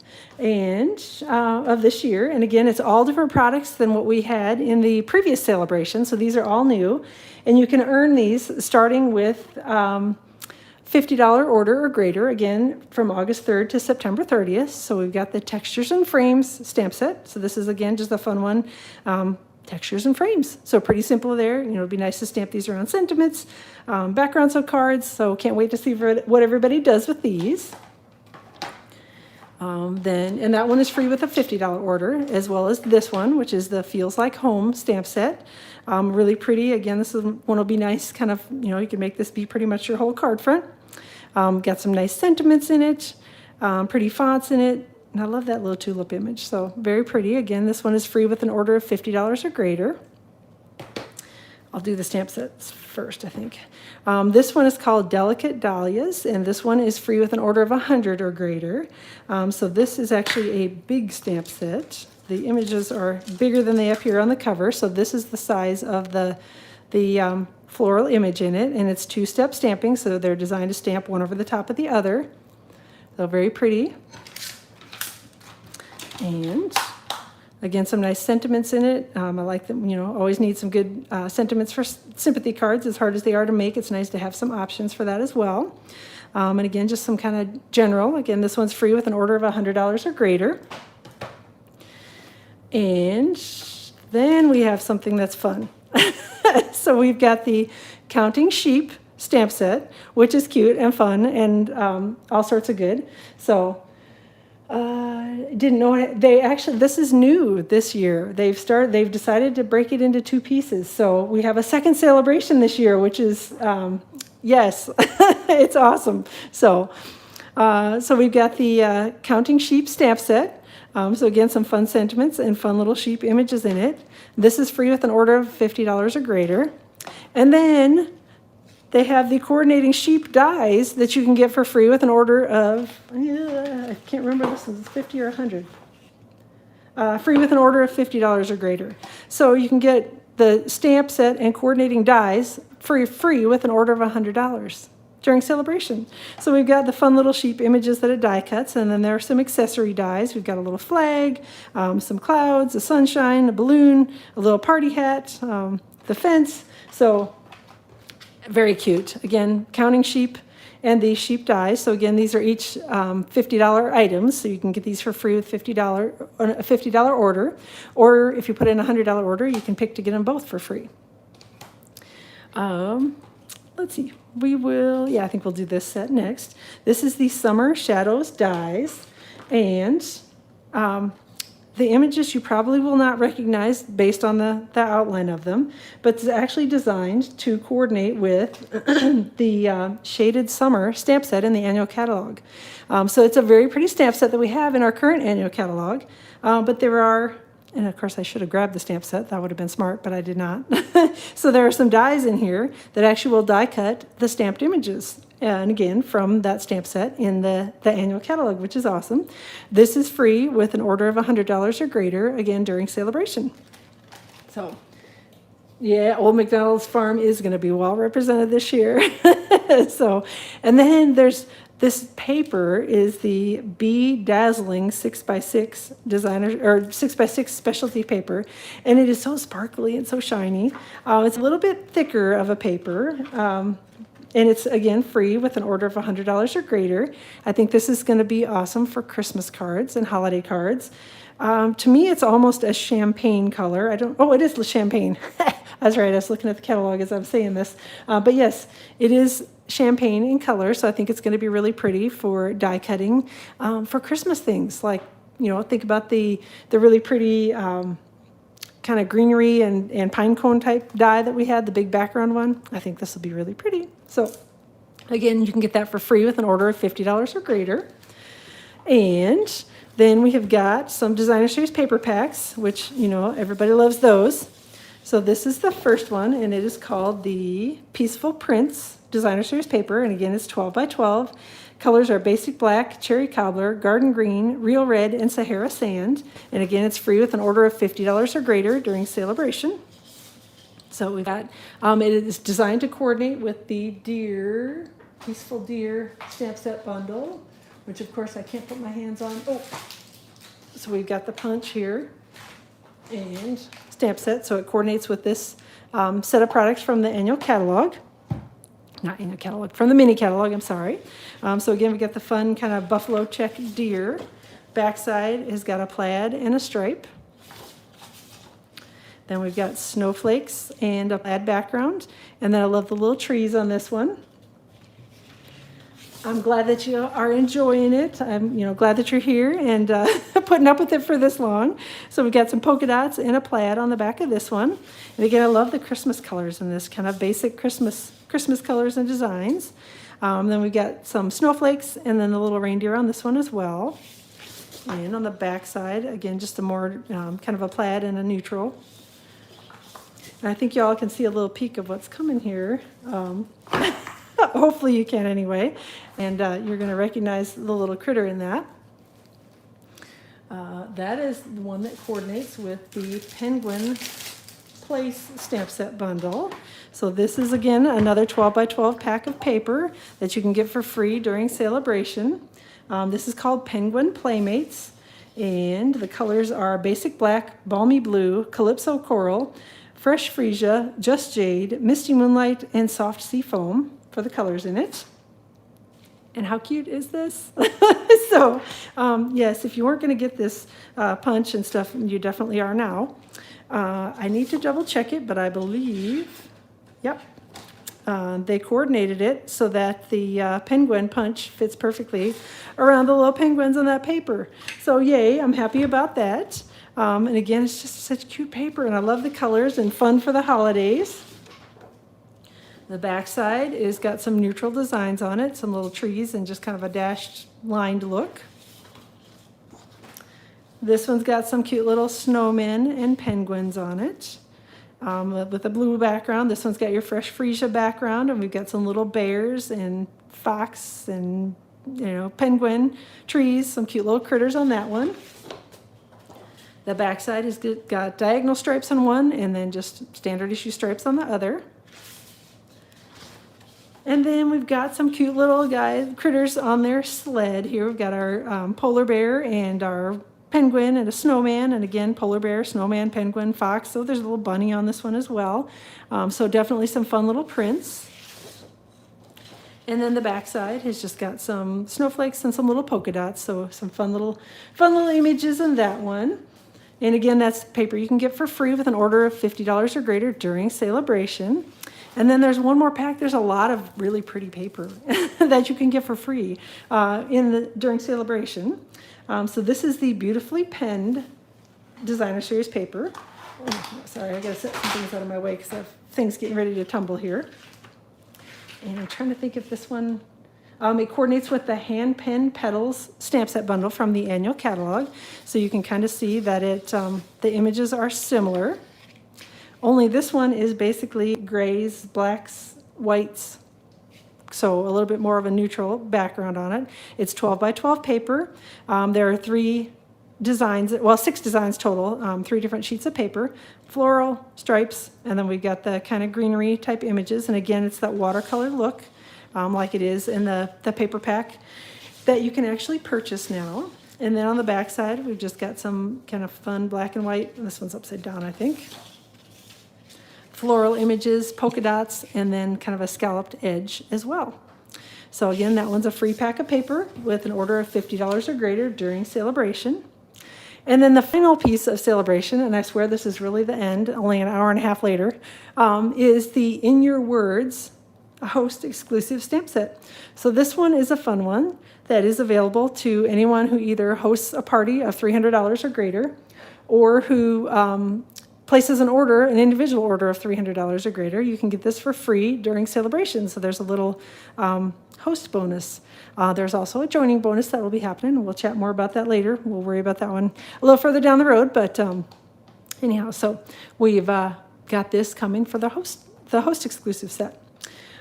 Speaker 1: of this year. And again, it's all different products than what we had in the previous Sale-a-bration. So these are all new. And you can earn these starting with $50 order or greater, again, from August 3rd to September 30th. So we've got the Textures and Frames stamp set. So this is, again, just a fun one. textures and frames. So pretty simple there. You know, it'd be nice to stamp these around sentiments, backgrounds of cards. So can't wait to see what everybody does with these. And that one is free with a $50 order, as well as this one, which is the Feels Like Home stamp set. Really pretty. Again, this one will be nice, kind of, you know, you can make this be pretty much your whole card front. Got some nice sentiments in it, pretty fonts in it. And I love that little tulip image, so very pretty. Again, this one is free with an order of $50 or greater. I'll do the stamp sets first, I think. This one is called Delicate Dahlias, and this one is free with an order of 100 or greater. So this is actually a big stamp set. The images are bigger than they appear on the cover, so this is the size of the floral image in it, and it's two-step stamping, so they're designed to stamp one over the top of the other. So very pretty. And again, some nice sentiments in it. I like them, you know, always need some good sentiments for sympathy cards. As hard as they are to make, it's nice to have some options for that as well. And again, just some kind of general. Again, this one's free with an order of $100 or greater. And then we have something that's fun. So we've got the Counting Sheep stamp set, which is cute and fun and all sorts of good. So didn't know they actually, this is new this year. They've decided to break it into two pieces. So we have a second Sale-a-bration this year, which is yes, it's awesome. So we've got the Counting Sheep stamp set. So again, some fun sentiments and fun little sheep images in it. This is free with an order of $50 or greater. And then they have the coordinating sheep dies that you can get for free with an order of, I can't remember, this is 50 or 100. Free with an order of $50 or greater. So you can get the stamp set and coordinating dies free with an order of $100 during Sale-a-bration. So we've got the fun little sheep images that it die cuts, and then there are some accessory dies. We've got a little flag, some clouds, a sunshine, a balloon, a little party hat, the fence. So very cute. Again, Counting Sheep and these sheep dies. So again, these are each $50 items. So you can get these for free with a $50 order. Or if you put in a $100 order, you can pick to get them both for free. Let's see. I think we'll do this set next. This is the Summer Shadows dies. And the images you probably will not recognize based on the outline of them, but it's actually designed to coordinate with the Shaded Summer stamp set in the annual catalog. So it's a very pretty stamp set that we have in our current annual catalog, but there are, and of course I should have grabbed the stamp set, that would have been smart, but I did not. So there are some dies in here that actually will die cut the stamped images. And again, from that stamp set in the annual catalog, which is awesome. This is free with an order of $100 or greater, again, during Sale-a-bration. So, yeah, Old McDonald's Farm is going to be well represented this year. So, and then there's this paper is the Bee Dazzling 6x6 designer, or 6x6 specialty paper, and it is so sparkly and so shiny. It's a little bit thicker of a paper. And it's, again, free with an order of $100 or greater. I think this is going to be awesome for Christmas cards and holiday cards. To me, it's almost a champagne color. It is champagne. That's right. I was looking at the catalog as I'm saying this. But yes, it is champagne in color. So I think it's going to be really pretty for die cutting for Christmas things. Like, you know, think about the really pretty kind of greenery and pine cone type die that we had, the big background one. I think this will be really pretty. So again, you can get that for free with an order of $50 or greater. And then we have got some designer series paper packs, which, you know, everybody loves those. So this is the first one, and it is called the Peaceful Prints designer series paper. And again, it's 12 by 12. Colors are Basic Black, Cherry Cobbler, Garden Green, Real Red, and Sahara Sand. And again, it's free with an order of $50 or greater during Sale-a-bration. So we've got, it is designed to coordinate with the Deer, Peaceful Deer stamp set bundle, which of course I can't put my hands on. So we've got the punch here and stamp set. So it coordinates with this set of products from the annual catalog. Not annual catalog, from the mini catalog, I'm sorry. So again, we got the fun kind of buffalo check deer. Backside has got a plaid and a stripe. Then we've got snowflakes and a plaid background. And then I love the little trees on this one. I'm glad that you are enjoying it. I'm glad that you're here and putting up with it for this long. So we've got some polka dots and a plaid on the back of this one. And again, I love the Christmas colors in this, kind of basic Christmas colors and designs. Then we've got some snowflakes and then the little reindeer on this one as well. And on the back side, again, just a more kind of a plaid and a neutral. And I think y'all can see a little peek of what's coming here. Hopefully you can anyway. And you're going to recognize the little critter in that. That is the one that coordinates with the Penguin Place stamp set bundle. So this is, again, another 12 by 12 pack of paper that you can get for free during Sale-a-bration. This is called Penguin Playmates. And the colors are Basic Black, Balmy Blue, Calypso Coral, Fresh Freesia, Just Jade, Misty Moonlight, and Soft Sea Foam for the colors in it. And how cute is this? So, yes, if you weren't going to get this punch and stuff, you definitely are now. I need to double check it, but I believe, yep, they coordinated it so that the penguin punch fits perfectly around the little penguins on that paper. So, yay, I'm happy about that. And again, it's just such cute paper, and I love the colors and fun for the holidays. The back side is got some neutral designs on it, some little trees and just kind of a dashed lined look. This one's got some cute little snowmen and penguins on it with a blue background. This one's got your Fresh Freesia background, and we've got some little bears and fox and penguin trees, some cute little critters on that one. The back side has got diagonal stripes on one and then just standard issue stripes on the other. And then we've got some cute little critters on their sled here. We've got our polar bear and our penguin and a snowman. And again, polar bear, snowman, penguin, fox. So there's a little bunny on this one as well. So definitely some fun little prints. And then the back side has just got some snowflakes and some little polka dots. So some fun little images in that one. And again, that's paper you can get for free with an order of $50 or greater during Sale-a-bration. And then there's one more pack. There's a lot of really pretty paper that you can get for free during Sale-a-bration. So this is the beautifully penned designer series paper. Oh, sorry, I gotta set some things out of my way because I have things getting ready to tumble here. And I'm trying to think if this one, it coordinates with the Hand Pen Petals stamp set bundle from the annual catalog. So you can kind of see that the images are similar. Only this one is basically grays, blacks, whites, so a little bit more of a neutral background on it. It's 12 by 12 paper. There are 6 designs total, 3 different sheets of paper, floral, stripes, and then we've got the kind of greenery type images. And again, it's that watercolor look like it is in the paper pack that you can actually purchase now. And then on the back side, we've just got some kind of fun black and white. This one's upside down, I think. Floral images, polka dots, and then kind of a scalloped edge as well. So again, that one's a free pack of paper with an order of $50 or greater during Sale-a-bration. And then the final piece of Sale-a-bration, and I swear this is really the end, only an hour and a half later, is the In Your Words host exclusive stamp set. So this one is a fun one that is available to anyone who either hosts a party of $300 or greater, or who places an individual order of $300 or greater. You can get this for free during Sale-a-bration. So there's a little host bonus. There's also a joining bonus that will be happening. We'll chat more about that later. We'll worry about that one a little further down the road. But anyhow, so we've got this coming for the host exclusive set.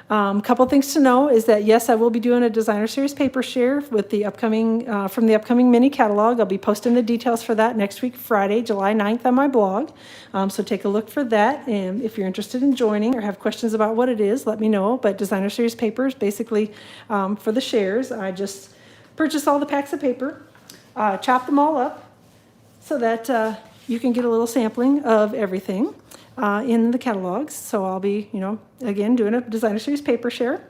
Speaker 1: Couple things to know is that, yes, I will be doing a designer series paper share with the upcoming from the upcoming mini catalog. I'll be posting the details for that next week, Friday, July 9th on my blog. So take a look for that. And if you're interested in joining or have questions about what it is, let me know. But designer series paper is basically for the shares. I just purchase all the packs of paper, chop them all up so that you can get a little sampling of everything in the catalogs. So I'll be, again, doing a designer series paper share.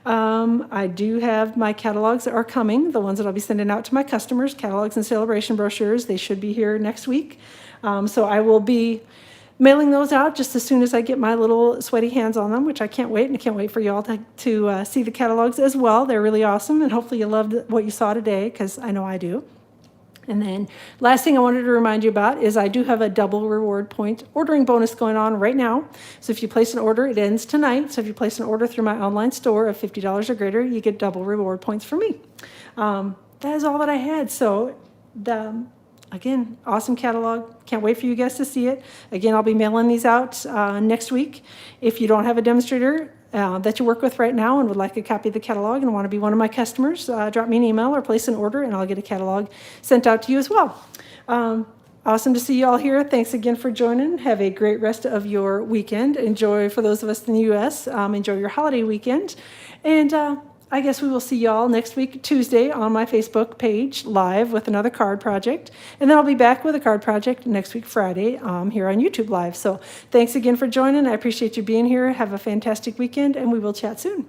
Speaker 1: I do have my catalogs that are coming, the ones that I'll be sending out to my customers, catalogs and Sale-a-bration brochures. They should be here next week. So I will be mailing those out just as soon as I get my little sweaty hands on them, which I can't wait, and I can't wait for you all to see the catalogs as well. They're really awesome, and hopefully you loved what you saw today, because I know I do. And then last thing I wanted to remind you about is I do have a double reward point ordering bonus going on right now. So if you place an order, it ends tonight. So if you place an order through my online store of $50 or greater, you get double reward points from me. That is all that I had. So again, awesome catalog. Can't wait for you guys to see it. Again, I'll be mailing these out next week. If you don't have a demonstrator that you work with right now and would like a copy of the catalog and want to be one of my customers, drop me an email or place an order and I'll get a catalog sent out to you as well. Awesome to see you all here. Thanks again for joining. Have a great rest of your weekend. Enjoy, for those of us in the U.S., enjoy your holiday weekend. And I guess we will see y'all next week, Tuesday, on my Facebook page, live with another card project. And then I'll be back with a card project next week, Friday, here on YouTube Live. So thanks again for joining. I appreciate you being here. Have a fantastic weekend, and we will chat soon.